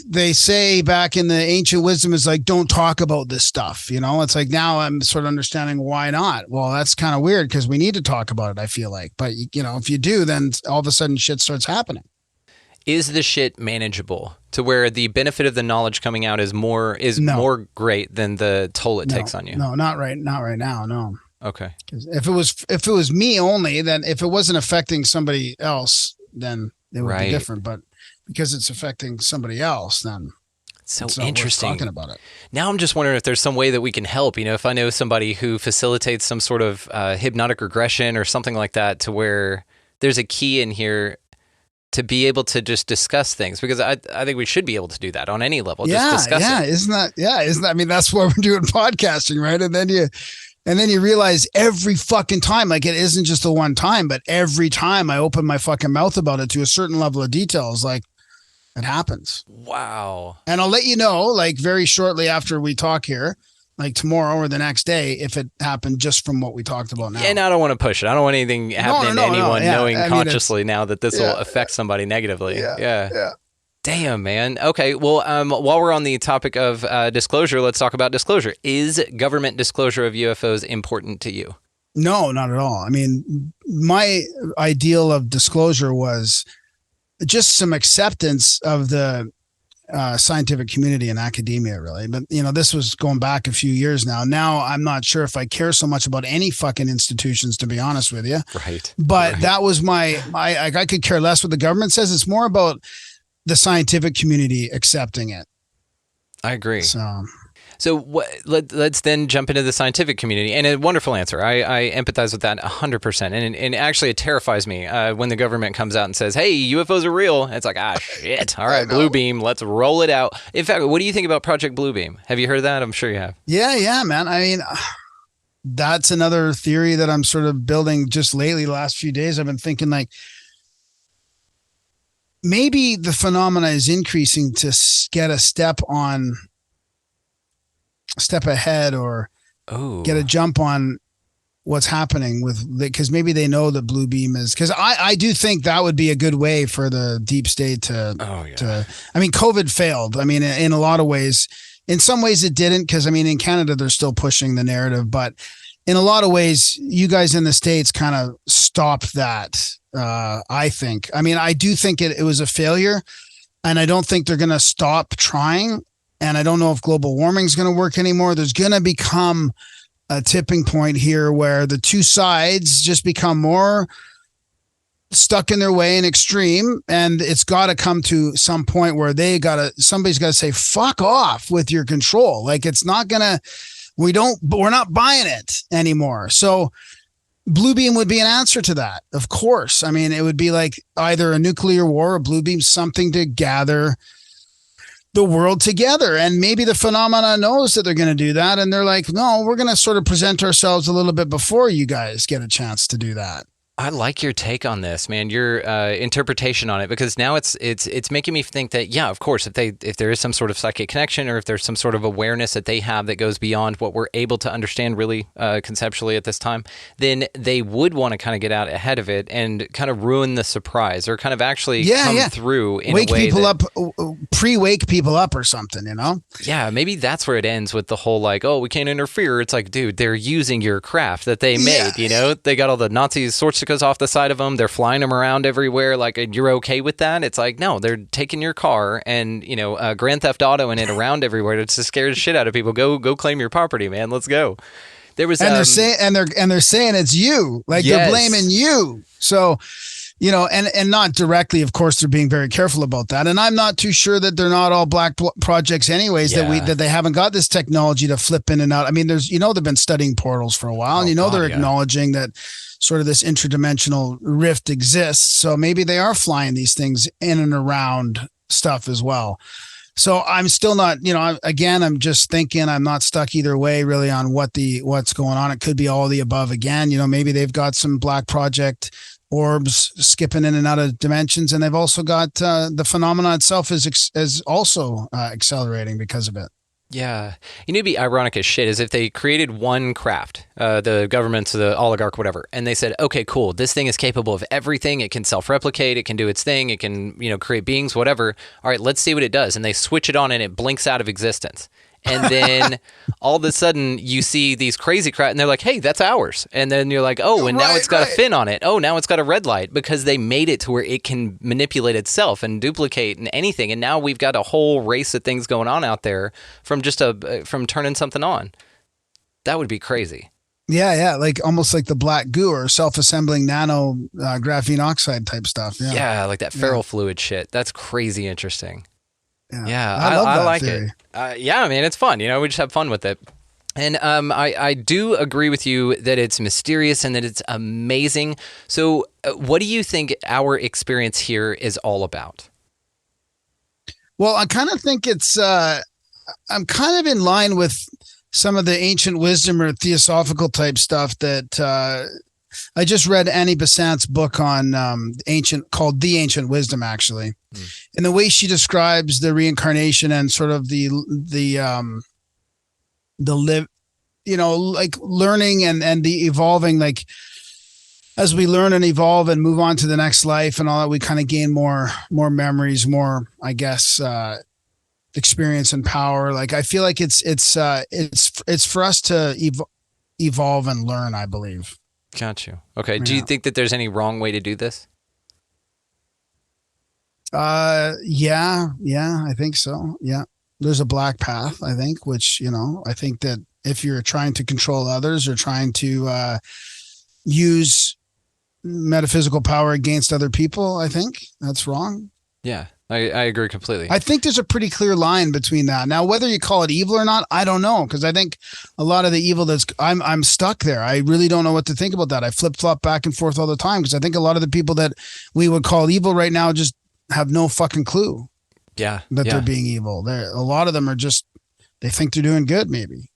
they say back in the ancient wisdom is like, don't talk about this stuff. You know, it's like now I'm sort of understanding why not. Well, that's kind of weird because we need to talk about it, I feel like. But, you know, if you do, then all of a sudden shit starts happening. Is the shit manageable to where the benefit of the knowledge coming out is more great than the toll it takes on you? No, not right now. No. Okay. If it was me only, then if it wasn't affecting somebody else, then it would be different. But because it's affecting somebody else, then so it's not interesting worth talking about it. Now I'm just wondering if there's some way that we can help. You know, if I know somebody who facilitates some sort of hypnotic regression or something like that, to where there's a key in here to be able to just discuss things, because I think we should be able to do that on any level. Just discuss it. Isn't that? I mean, that's why we're doing podcasting, right? And then you realize every fucking time, like it isn't just the one time, but every time I open my fucking mouth about it to a certain level of details, like it happens. Wow. And I'll let you know, like very shortly after we talk here, like tomorrow or the next day, if it happened just from what we talked about now. And I don't want to push it. I don't want anything happening to anyone knowing consciously now that this will affect somebody negatively. Yeah. Damn, man. Okay, well, while we're on the topic of disclosure, let's talk about disclosure. Is government disclosure of UFOs important to you? No, not at all. I mean, my ideal of disclosure was just some acceptance of the scientific community and academia, really. But, you know, this was going back a few years now. Now, I'm not sure if I care so much about any fucking institutions, to be honest with you. Right. But that was I could care less what the government says. It's more about the scientific community accepting it. I agree. So let's then jump into the scientific community. And a wonderful answer. I empathize with that 100%. And actually, it terrifies me when the government comes out and says, hey, UFOs are real. It's like, shit. All right, Blue Beam, let's roll it out. In fact, what do you think about Project Blue Beam? Have you heard of that? I'm sure you have. Yeah, man. I mean, that's another theory that I'm sort of building just lately. The last few days, I've been thinking like, maybe the phenomena is increasing to get a step on step ahead or Oh, get a jump on what's happening because maybe they know that blue beam is, because I do think that would be a good way for the deep state to I mean, COVID failed. I mean, in a lot of ways. In some ways it didn't, because I mean, in Canada they're still pushing the narrative, but in a lot of ways you guys in the States kind of stopped that. I think. I mean, I do think it was a failure, and I don't think they're going to stop trying. And I don't know if global warming is going to work anymore. There's going to become a tipping point here where the two sides just become more stuck in their way and extreme. And it's got to come to some point where somebody's got to say, fuck off with your control. Like, it's not going to, we're not buying it anymore. So blue beam would be an answer to that. Of course. I mean, it would be like either a nuclear war or blue beam, something to gather the world together. And maybe the phenomena knows that they're going to do that. And they're like, no, we're going to sort of present ourselves a little bit before you guys get a chance to do that. I like your take on this, man. Your interpretation on it, because now it's making me think that, yeah, of course, if there is some sort of psychic connection, or if there's some sort of awareness that they have that goes beyond what we're able to understand really conceptually at this time, then they would want to kind of get out ahead of it and kind of ruin the surprise, or kind of actually come through in wake a way people up, pre-wake people up or something, you know? Yeah, maybe that's where it ends with the whole like, oh, we can't interfere. It's like, dude, they're using your craft that they made. You know, they got all the Nazi swastikas off the side of them. They're flying them around everywhere. Like, you're okay with that? It's like, no, they're taking your car and, you know, Grand Theft Auto in it around everywhere to scare the shit out of people. Go claim your property, man. Let's go. There was, and they're saying it's you. Like, they're blaming you. So, you know, and not directly, of course, they're being very careful about that. And I'm not too sure that they're not all black projects anyways, that they haven't got this technology to flip in and out. I mean, they've been studying portals for a while, and they're acknowledging that sort of this interdimensional rift exists. So maybe they are flying these things in and around stuff as well. So I'm still not, you know, I'm just thinking, I'm not stuck either way really on what's going on. It could be all the above again. You know, maybe they've got some black project orbs skipping in and out of dimensions, and they've also got the phenomena itself is also accelerating because of it. Yeah. You know, it'd be ironic as shit is if they created one craft, the government, the oligarch, whatever, and they said, okay, cool, this thing is capable of everything. It can self-replicate. It can do its thing. It can, you know, create beings, whatever. All right, let's see what it does. And they switch it on and it blinks out of existence. And then all of a sudden you see these crazy craft and they're like, hey, that's ours. And then you're like, oh, and now it's got a fin on it. Oh, now it's got a red light, because they made it to where it can manipulate itself and duplicate and anything. And now we've got a whole race of things going on out there from just from turning something on. That would be crazy. Yeah. Like almost like the black goo or self-assembling nano graphene oxide type stuff. Yeah, like that feral fluid shit. That's crazy interesting. Yeah, I love that like theory. it. Yeah, man, it's fun. You know, we just have fun with it. And I do agree with you that it's mysterious and that it's amazing. So what do you think our experience here is all about? Well, I kind of think it's, I'm kind of in line with some of the ancient wisdom or theosophical type stuff that I just read Annie Besant's book on called The Ancient Wisdom, actually. And the way she describes the reincarnation and sort of the live, you know, like learning and the evolving, like as we learn and evolve and move on to the next life and all that, we kind of gain more memories, more, I guess, experience and power. Like, I feel like it's for us to evolve and learn, I believe. Got you. Okay. Do you think that there's any wrong way to do this? Yeah, I think so. Yeah. There's a black path, I think, which, you know, I think that if you're trying to control others or trying to use metaphysical power against other people, I think that's wrong. Yeah, I agree completely. I think there's a pretty clear line between that. Now, whether you call it evil or not, I don't know, because I think a lot of the evil I'm stuck there. I really don't know what to think about that. I flip-flop back and forth all the time, because I think a lot of the people that we would call evil right now just have no fucking clue that they're being evil. A lot of them are just, they think they're doing good, maybe.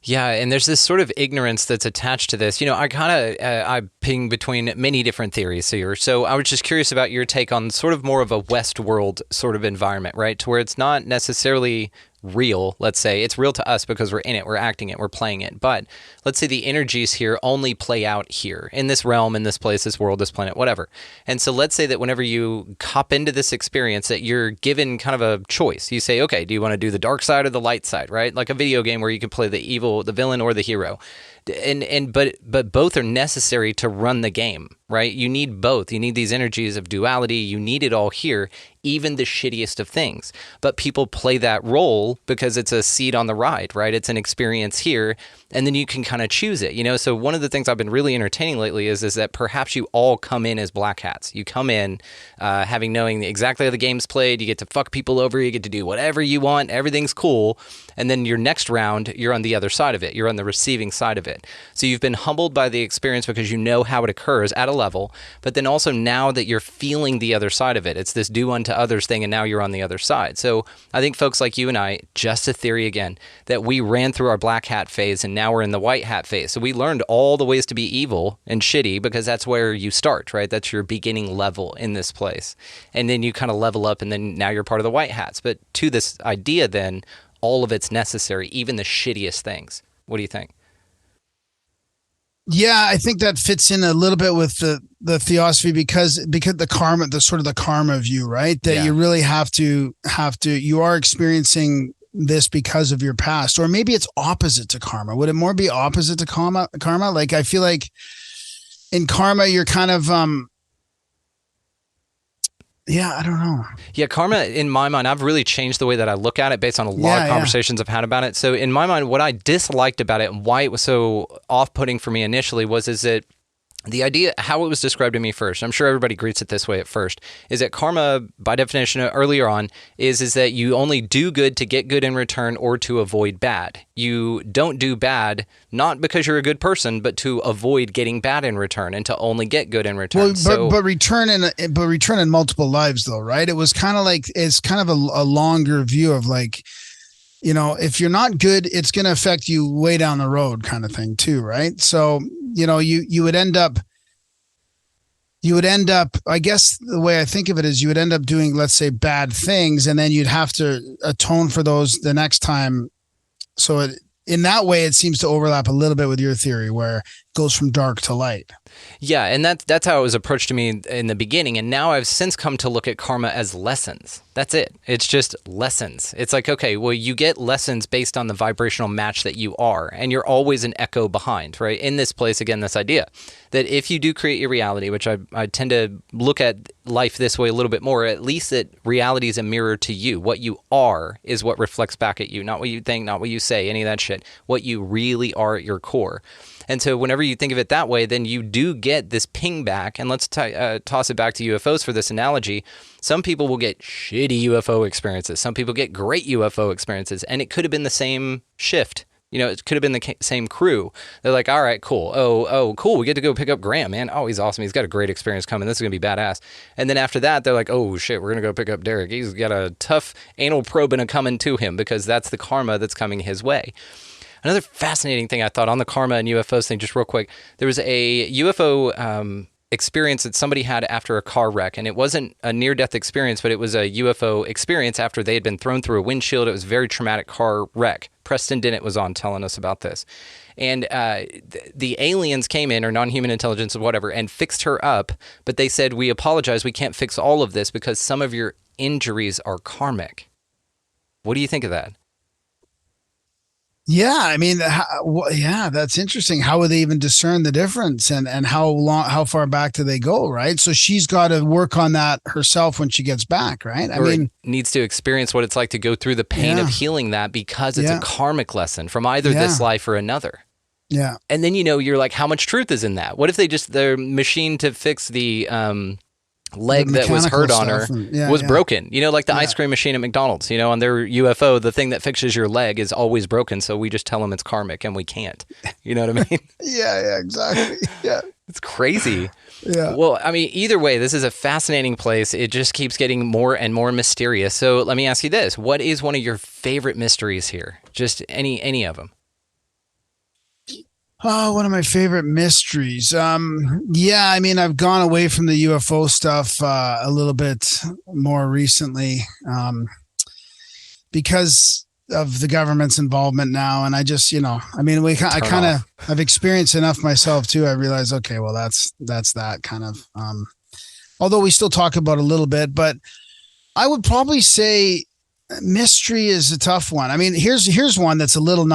Yeah, and there's this sort of ignorance that's attached to this. You know, I ping between many different theories here. So I was just curious about your take on sort of more of a Westworld sort of environment, right? To where it's not necessarily real, let's say. It's real to us because we're in it, we're acting it, we're playing it. But let's say the energies here only play out here, in this realm, in this place, this world, this planet, whatever. And so let's say that whenever you hop into this experience, that you're given kind of a choice. You say, okay, do you want to do the dark side or the light side, right? Like a video game where you can play the villain or the hero. But both are necessary to run the game, right? You need both. You need these energies of duality. You need it all here, even the shittiest of things. But people play that role because it's a seat on the ride, right? It's an experience here, and then you can kind of choose it, So one of the things I've been really entertaining lately is that perhaps you all come in as black hats. You come in knowing exactly how the game's played. You get to fuck people over. You get to do whatever you want. Everything's cool. And then your next round, you're on the other side of it. You're on the receiving side of it. So you've been humbled by the experience because you know how it occurs at a level, but then also now that you're feeling the other side of it, it's this do unto others thing, and now you're on the other side. So I think folks like you and I, just a theory again, that we ran through our black hat phase and now we're in the white hat phase. So we learned all the ways to be evil and shitty because that's where you start, right? That's your beginning level in this place. And then you kind of level up and then now you're part of the white hats. But to this idea then, all of it's necessary, even the shittiest things. What do you think? Yeah, I think that fits in a little bit with the theosophy because the karma, the sort of the karma view, right? That you really have to you are experiencing this because of your past, or maybe it's opposite to karma. Would it more be opposite to karma? Like I feel like in karma you're kind of I don't know. Yeah, karma, in my mind, I've really changed the way that I look at it based on a lot of conversations I've had about it. So in my mind, what I disliked about it and why it was so off-putting for me initially is that the idea, how it was described to me first, I'm sure everybody greets it this way at first, is that karma, by definition, earlier on, is that you only do good to get good in return or to avoid bad. You don't do bad, not because you're a good person, but to avoid getting bad in return and to only get good in return. Well, but return in multiple lives, though, right? It was kind of like, it's kind of a longer view of like, if you're not good, it's going to affect you way down the road kind of thing too, right? So, you would end up, I guess the way I think of it is you would end up doing, let's say, bad things, and then you'd have to atone for those the next time. So in that way, it seems to overlap a little bit with your theory where it goes from dark to light. Yeah, and that's how it was approached to me in the beginning, and now I've since come to look at karma as lessons. That's it. It's just lessons. It's like, okay, well, you get lessons based on the vibrational match that you are, and you're always an echo behind, right? In this place, again, this idea that if you do create your reality, which I tend to look at life this way a little bit more, at least that reality is a mirror to you. What you are is what reflects back at you, not what you think, not what you say, any of that shit. What you really are at your core. And so whenever you think of it that way, then you do get this ping back. And let's toss it back to UFOs for this analogy. Some people will get shitty UFO experiences. Some people get great UFO experiences. And it could have been the same shift. It could have been the same crew. They're like, all right, cool. Oh, cool. We get to go pick up Graham, man. Oh, he's awesome. He's got a great experience coming. This is going to be badass. And then after that, they're like, oh, shit, we're going to go pick up Derek. He's got a tough anal probing coming to him because that's the karma that's coming his way. Another fascinating thing I thought on the karma and UFOs thing, just real quick, there was a UFO experience that somebody had after a car wreck, and it wasn't a near-death experience, but it was a UFO experience after they had been thrown through a windshield. It was a very traumatic car wreck. Preston Dennett was on telling us about this. And the aliens came in, or non-human intelligence or whatever, and fixed her up, but they said, we apologize, we can't fix all of this because some of your injuries are karmic. What do you think of that? Yeah, I mean, that's interesting. How would they even discern the difference, and how far back do they go, right? So she's got to work on that herself when she gets back, right? I mean, needs to experience what it's like to go through the pain of healing that because it's a karmic lesson from either this life or another. Yeah. And then, you're like, how much truth is in that? What if their machine to fix the leg that was hurt on her was broken, like the ice cream machine at McDonald's, on their UFO, the thing that fixes your leg is always broken. So we just tell them it's karmic and we can't, you know what I mean? Yeah, exactly. Yeah. It's crazy. Yeah. Well, I mean, either way, this is a fascinating place. It just keeps getting more and more mysterious. So let me ask you this. What is one of your favorite mysteries here? Just any of them. Oh, one of my favorite mysteries. I mean, I've gone away from the UFO stuff a little bit more recently because of the government's involvement now. And I just, I mean, I've experienced enough myself too. I realize, okay, well, that's that kind of, although we still talk about it a little bit, but I would probably say mystery is a tough one. I mean, here's one that's a little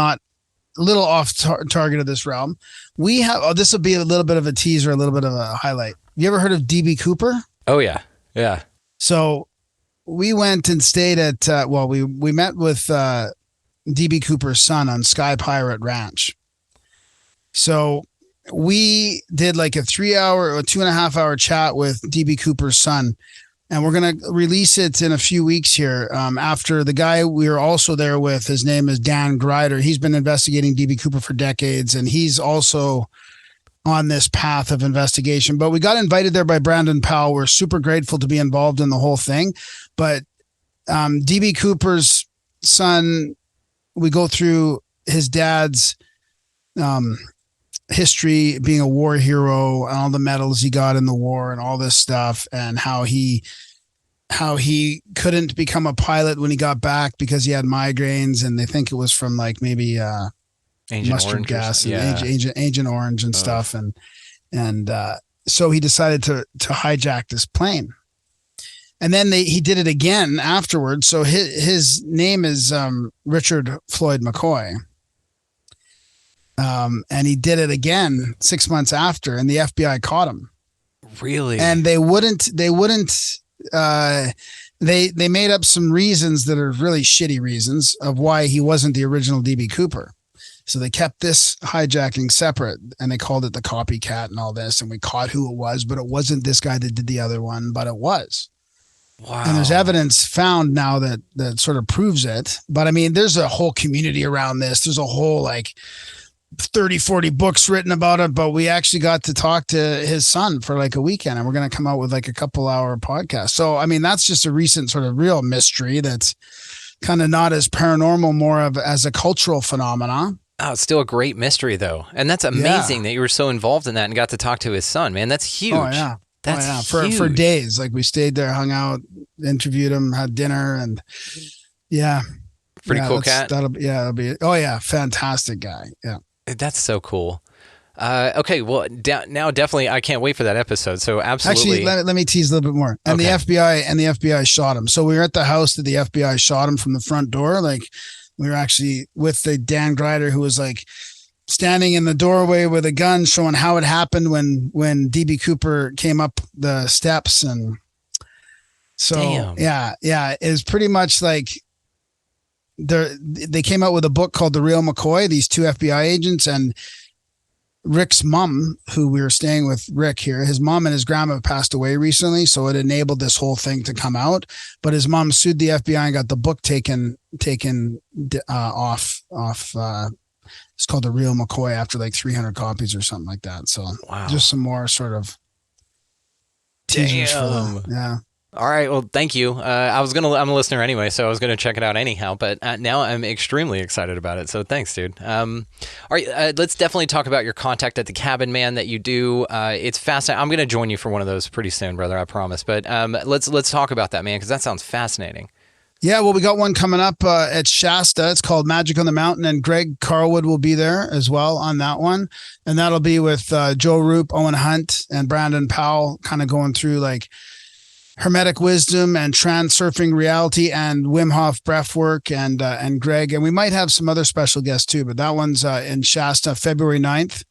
off target of this realm. We have, this will be a little bit of a teaser, a little bit of a highlight. You ever heard of DB Cooper? Oh yeah. Yeah. So we went and stayed at, we met with DB Cooper's son on Sky Pirate Ranch. So we did like a 3-hour or 2.5 hour chat with DB Cooper's son. And we're going to release it in a few weeks here. After the guy we were also there with, his name is Dan Grider. He's been investigating DB Cooper for decades, and he's also on this path of investigation. But we got invited there by Brandon Powell. We're super grateful to be involved in the whole thing. But DB Cooper's son, we go through his dad's history, being a war hero, and all the medals he got in the war and all this stuff, and how he couldn't become a pilot when he got back because he had migraines, and they think it was from like maybe mustard gas and Agent Orange and stuff, and so he decided to hijack this plane. And then he did it again afterwards. So his name is Richard Floyd McCoy. And he did it again 6 months after, and the FBI caught him. Really? And they made up some reasons that are really shitty reasons of why he wasn't the original DB Cooper. So they kept this hijacking separate, and they called it the copycat and all this, and we caught who it was, but it wasn't this guy that did the other one, but it was. Wow. And there's evidence found now that sort of proves it. But I mean, there's a whole community around this. There's a whole 30, 40 books written about it, but we actually got to talk to his son for like a weekend, and we're going to come out with like a couple-hour podcast. So, I mean, that's just a recent sort of real mystery that's kind of not as paranormal, more of as a cultural phenomenon. Oh, it's still a great mystery though. And that's amazing that you were so involved in that and got to talk to his son, man. That's huge. Oh yeah. That's huge. huge. For days. Like we stayed there, hung out, interviewed him, had dinner, and pretty cool cat. That'll be fantastic guy. Yeah. That's so cool. Okay, well, now definitely I can't wait for that episode. So absolutely. Actually, let me tease a little bit more. And okay. the FBI shot him. So we were at the house that the FBI shot him from the front door. Like we were actually with the Dan Grider, who was like standing in the doorway with a gun, showing how it happened when DB Cooper came up the steps. And so, damn. yeah, it was pretty much like they came out with a book called The Real McCoy, these two FBI agents, and Rick's mom, who we were staying with Rick here, his mom and his grandma passed away recently. So it enabled this whole thing to come out, but his mom sued the FBI and got the book taken off. It's called The Real McCoy after like 300 copies or something like that. So just some more sort of teasers for them. Yeah. All right. Well, thank you. I'm a listener anyway, so I was going to check it out anyhow, but now I'm extremely excited about it. So thanks, dude. All right. Let's definitely talk about your contact at the cabin, man, that you do. It's fascinating. I'm going to join you for one of those pretty soon, brother. I promise. But let's talk about that, man, because that sounds fascinating. Yeah, well, we got one coming up at Shasta. It's called Magic on the Mountain, and Greg Carlwood will be there as well on that one. And that'll be with Joe Roop, Owen Hunt, and Brandon Powell, kind of going through like Hermetic wisdom and transurfing reality and Wim Hof breathwork and Greg. And we might have some other special guests too, but that one's in Shasta, February 9th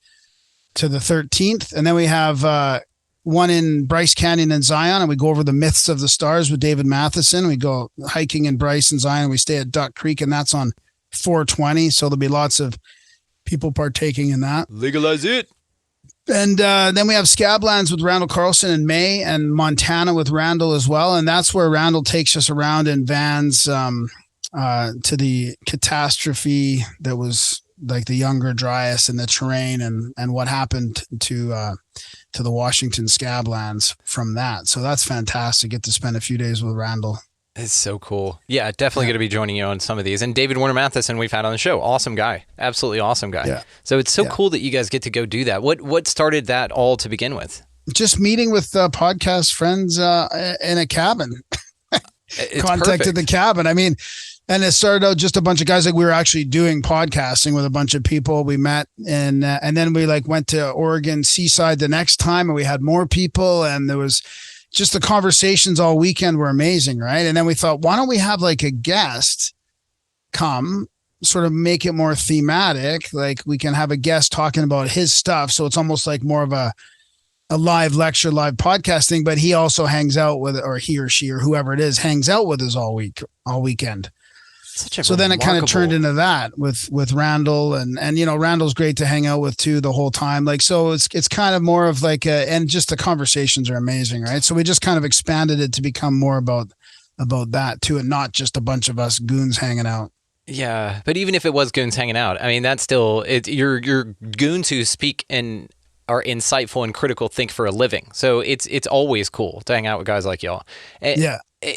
to the 13th. And then we have one in Bryce Canyon and Zion, and we go over the myths of the stars with David Matheson. We go hiking in Bryce and Zion. We stay at Duck Creek, and that's on 4/20. So there'll be lots of people partaking in that. Legalize it. And then we have Scablands with Randall Carlson in May, and Montana with Randall as well. And that's where Randall takes us around in vans to the catastrophe that was like the Younger Dryas and the terrain and what happened to the Washington Scablands from that. So that's fantastic. Get to spend a few days with Randall. It's so cool. Yeah, definitely going to be joining you on some of these. And David Warner Matheson, we've had on the show. Awesome guy. Absolutely awesome guy. Yeah. So it's so cool that you guys get to go do that. What started that all to begin with? Just meeting with podcast friends in a cabin. Contacted the cabin. I mean, And it started out just a bunch of guys. Like we were actually doing podcasting with a bunch of people we met, and then we like went to Oregon Seaside the next time, and we had more people, and there was just the conversations all weekend were amazing, right? And then we thought, why don't we have like a guest come, sort of make it more thematic, like we can have a guest talking about his stuff, so it's almost like more of a live lecture, live podcasting, but he also hangs out with, or he or she or whoever it is hangs out with us all weekend. So then it kind of turned into that with Randall and Randall's great to hang out with too the whole time. Like, so it's kind of more of like and just the conversations are amazing, right? So we just kind of expanded it to become more about that too, and not just a bunch of us goons hanging out. Yeah, but even if it was goons hanging out, I mean, that's still you're goons who speak and are insightful and critical, think for a living. So it's always cool to hang out with guys like y'all.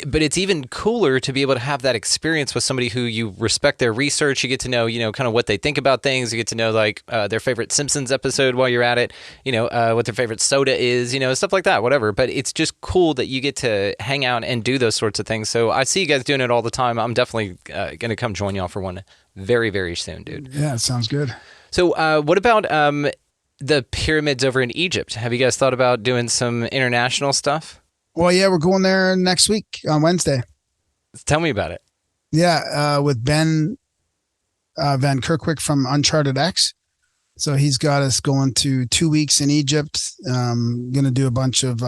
But it's even cooler to be able to have that experience with somebody who you respect their research. You get to know, kind of what they think about things. You get to know like their favorite Simpsons episode while you're at it, what their favorite soda is, stuff like that, whatever. But it's just cool that you get to hang out and do those sorts of things. So I see you guys doing it all the time. I'm definitely going to come join y'all for one very, very soon, dude. Yeah, it sounds good. So what about the pyramids over in Egypt? Have you guys thought about doing some international stuff? Well, yeah, we're going there next week on Wednesday. Tell me about it. Yeah, with Ben Van Kerkwyk from Uncharted X. So he's got us going to 2 weeks in Egypt. Going to do a bunch of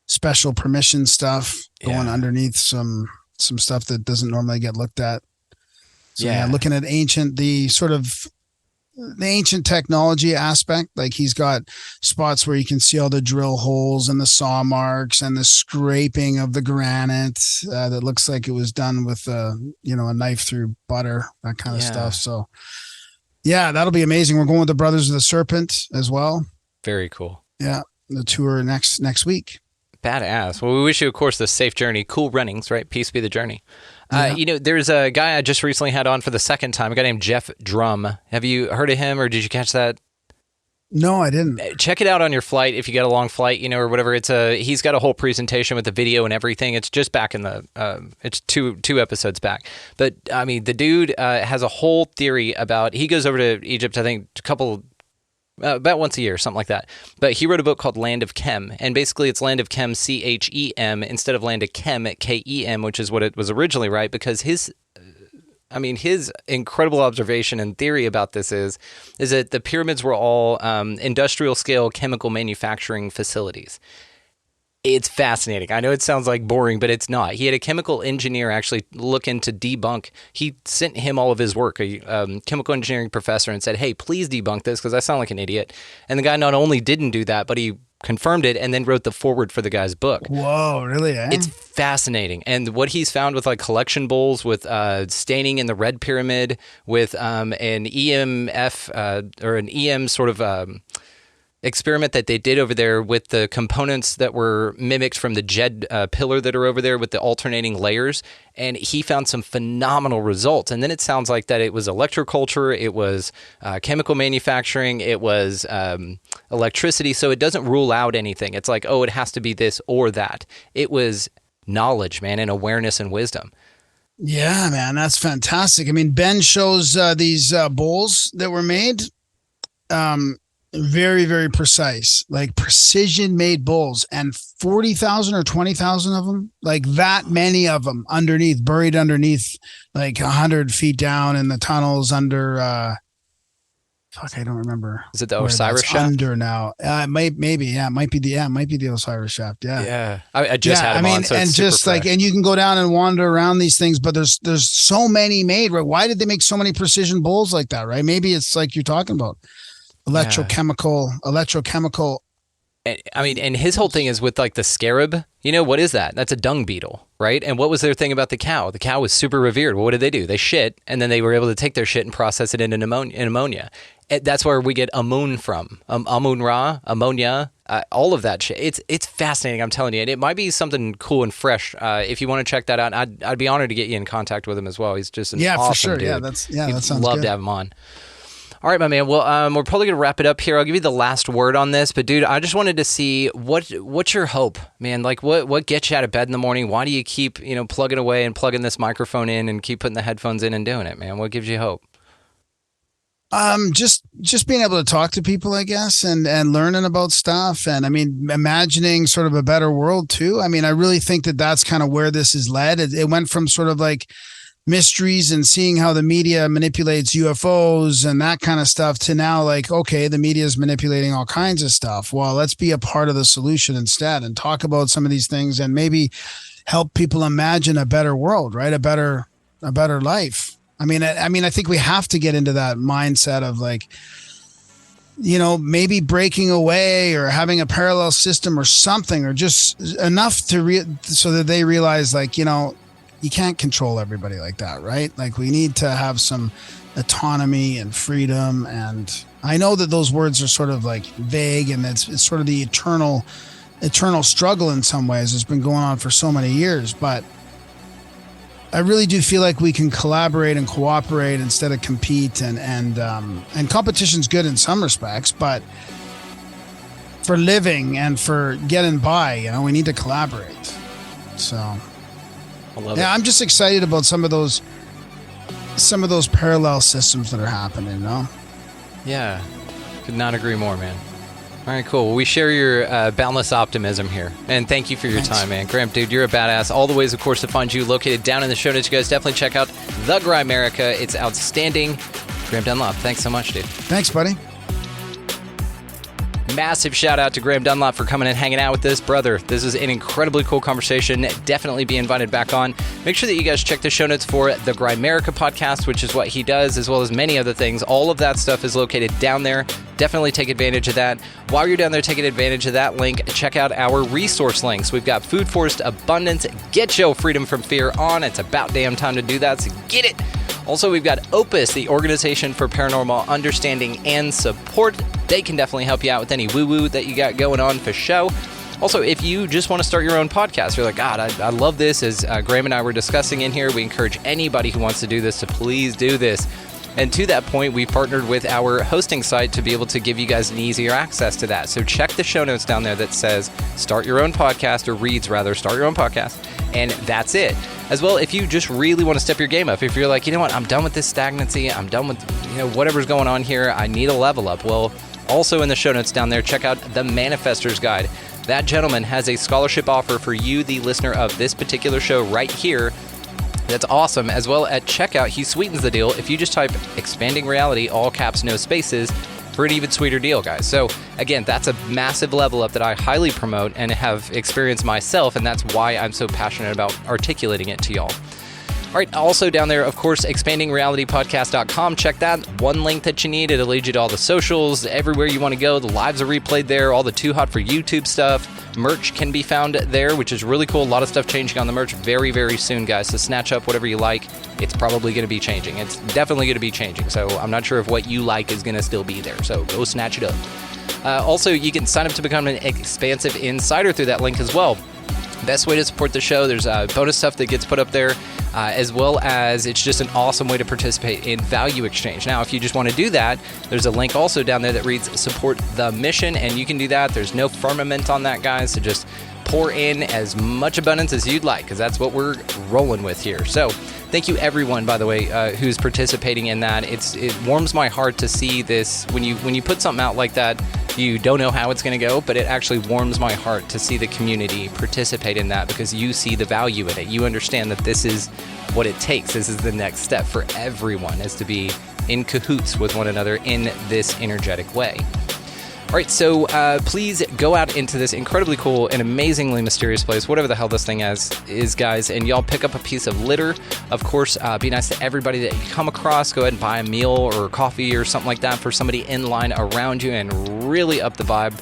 special permission stuff, going underneath some stuff that doesn't normally get looked at. So looking at the ancient technology aspect. Like he's got spots where you can see all the drill holes and the saw marks and the scraping of the granite that looks like it was done with a knife through butter, that kind of stuff. So yeah, that'll be amazing. We're going with the Brothers of the Serpent as well. Very cool. Yeah, the tour next week. Badass. Well, we wish you, of course, the safe journey. Cool runnings, right? Peace be the journey. There's a guy I just recently had on for the second time, a guy named Jeff Drum. Have you heard of him, or did you catch that? No, I didn't. Check it out on your flight if you get a long flight, or whatever. He's got a whole presentation with the video and everything. It's just back in the it's two episodes back. But I mean, the dude has a whole theory about. He goes over to Egypt, I think, about once a year, something like that. But he wrote a book called Land of Chem, and basically it's Land of Chem, CHEM, instead of Land of Chem, KEM, which is what it was originally, right? Because his incredible observation and theory about this is that the pyramids were all industrial scale chemical manufacturing facilities. It's fascinating. I know it sounds like boring, but it's not. He had a chemical engineer actually look into debunk. He sent him all of his work, a chemical engineering professor, and said, hey, please debunk this because I sound like an idiot. And the guy not only didn't do that, but he confirmed it and then wrote the foreword for the guy's book. Whoa, really? Eh? It's fascinating. And what he's found with like collection bowls, with staining in the Red Pyramid, with an EMF or an EM sort of experiment that they did over there with the components that were mimicked from the Jed pillar that are over there with the alternating layers. And he found some phenomenal results. And then it sounds like that it was electroculture, it was chemical manufacturing, it was electricity. So it doesn't rule out anything. It's like, oh, it has to be this or that. It was knowledge, man, and awareness and wisdom. Yeah, man, that's fantastic. I mean, Ben shows these bowls that were made. Very, very precise, like precision made bowls, and 40,000 or 20,000 of them, like that many of them buried underneath, like 100 feet down in the tunnels under, I don't remember. Is it the Osiris shaft? Under now. It might be the Osiris shaft. Yeah. Yeah. I just had him on, so and it's just super like, fresh. and you can go down and wander around these things, but there's so many made, right? Why did they make so many precision bowls like that, right? Maybe it's like you're talking about. Electrochemical. And his whole thing is with like the scarab. What is that? That's a dung beetle, right? And what was their thing about the cow? The cow was super revered. Well, what did they do? They shit, and then they were able to take their shit and process it into ammonia. That's where we get Amun from. Amun Ra, ammonia, all of that shit. It's fascinating, I'm telling you. And it might be something cool and fresh. If you want to check that out, I'd be honored to get you in contact with him as well. He's just an awesome for sure. dude. That sounds love good. to have him on. All right, my man. Well, we're probably going to wrap it up here. I'll give you the last word on this. But, dude, I just wanted to see what's your hope, man? Like, what gets you out of bed in the morning? Why do you keep, plugging away and plugging this microphone in and keep putting the headphones in and doing it, man? What gives you hope? Just being able to talk to people, I guess, and learning about stuff. And I mean, imagining sort of a better world, too. I mean, I really think that that's kind of where this is led. It went from sort of like mysteries and seeing how the media manipulates UFOs and that kind of stuff to now like, okay, the media is manipulating all kinds of stuff. Well, let's be a part of the solution instead and talk about some of these things and maybe help people imagine a better world, right? A better life. I mean, I think we have to get into that mindset of like, maybe breaking away or having a parallel system or something, or just enough so that they realize like, you can't control everybody like that, right? Like we need to have some autonomy and freedom. And I know that those words are sort of like vague, and it's sort of the eternal struggle in some ways. It's been going on for so many years, but I really do feel like we can collaborate and cooperate instead of compete, and competition's good in some respects, but for living and for getting by, we need to collaborate. So I love it. I'm just excited about some of those parallel systems that are happening, Yeah, could not agree more, man. All right, cool. Well, we share your boundless optimism here, and thank you for your time, man. Graham, dude, you're a badass. All the ways, of course, to find you located down in the show notes. You guys definitely check out the Grimerica. It's outstanding. Graham Dunlop, thanks so much, dude. Thanks, buddy. Massive shout out to Graham Dunlop for coming and hanging out with us, brother. This is an incredibly cool conversation. Definitely be invited back on. Make sure that you guys check the show notes for the Grimerica podcast, which is what he does, as well as many other things. All of that stuff is located down there. Definitely take advantage of that. While you're down there taking advantage of that link, check out our resource links. We've got Food Forest Abundance. Get your freedom from fear on. It's about damn time to do that, so get it. Also, we've got Opus, the Organization for Paranormal Understanding and Support. They can definitely help you out with any woo-woo that you got going on for show. Also, if you just want to start your own podcast, you're like, God, I love this. As Graham and I were discussing in here, we encourage anybody who wants to do this to please do this. And to that point, we partnered with our hosting site to be able to give you guys an easier access to that. So check the show notes down there that says start your own podcast, or reads rather, start your own podcast. And that's it. As well, if you just really want to step your game up, if you're like, you know what, I'm done with this stagnancy, I'm done with whatever's going on here, I need a level up. Well, also in the show notes down there, check out the Manifestor's Guide. That gentleman has a scholarship offer for you, the listener of this particular show right here. That's awesome. As well, at checkout, he sweetens the deal. If you just type expanding reality, all caps, no spaces, for an even sweeter deal, guys. So again, that's a massive level up that I highly promote and have experienced myself, and that's why I'm so passionate about articulating it to y'all. All right, also down there, of course, expandingrealitypodcast.com. Check that. One link that you need. It'll lead you to all the socials, everywhere you want to go. The lives are replayed there, all the Too Hot for YouTube stuff. Merch can be found there, which is really cool. A lot of stuff changing on the merch very, very soon, guys. So snatch up whatever you like. It's probably going to be changing. It's definitely going to be changing. So I'm not sure if what you like is going to still be there. So go snatch it up. Also, you can sign up to become an expansive insider through that link as well. Best way to support the show. There's bonus stuff that gets put up there, as well as it's just an awesome way to participate in value exchange. Now, if you just want to do that, there's a link also down there that reads support the mission, and you can do that. There's no firmament on that, guys, so just pour in as much abundance as you'd like, because that's what we're rolling with here. So thank you everyone, by the way, who's participating in that. It warms my heart to see this. When you put something out like that, you don't know how it's going to go, but it actually warms my heart to see the community participate in that, because you see the value in it. You understand that this is what it takes. This is the next step for everyone, is to be in cahoots with one another in this energetic way. All right, so please go out into this incredibly cool and amazingly mysterious place, whatever the hell this thing is, guys, and y'all pick up a piece of litter. Of course, be nice to everybody that you come across. Go ahead and buy a meal or coffee or something like that for somebody in line around you and really up the vibe.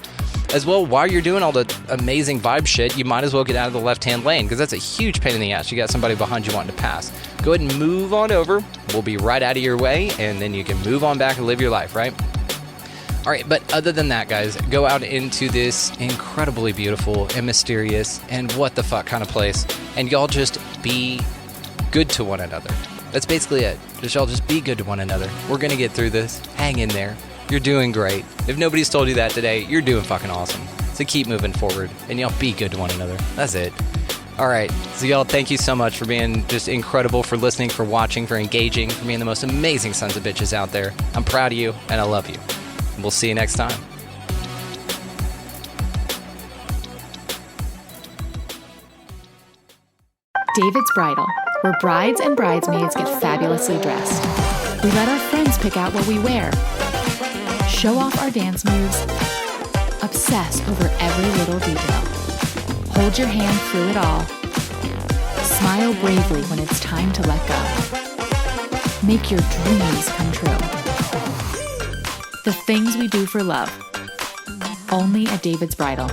As well, while you're doing all the amazing vibe shit, you might as well get out of the left-hand lane, because that's a huge pain in the ass. You got somebody behind you wanting to pass. Go ahead and move on over. We'll be right out of your way, and then you can move on back and live your life, right? All right, but other than that, guys, go out into this incredibly beautiful and mysterious and what the fuck kind of place, and y'all just be good to one another. That's basically it. Just be good to one another. We're going to get through this. Hang in there. You're doing great. If nobody's told you that today, you're doing fucking awesome. So keep moving forward, and y'all be good to one another. That's it. All right. So y'all, thank you so much for being just incredible, for listening, for watching, for engaging, for being the most amazing sons of bitches out there. I'm proud of you, and I love you. And we'll see you next time. David's Bridal, where brides and bridesmaids get fabulously dressed. We let our friends pick out what we wear, show off our dance moves, obsess over every little detail, hold your hand through it all, smile bravely when it's time to let go. Make your dreams come true. The things we do for love, only at David's Bridal.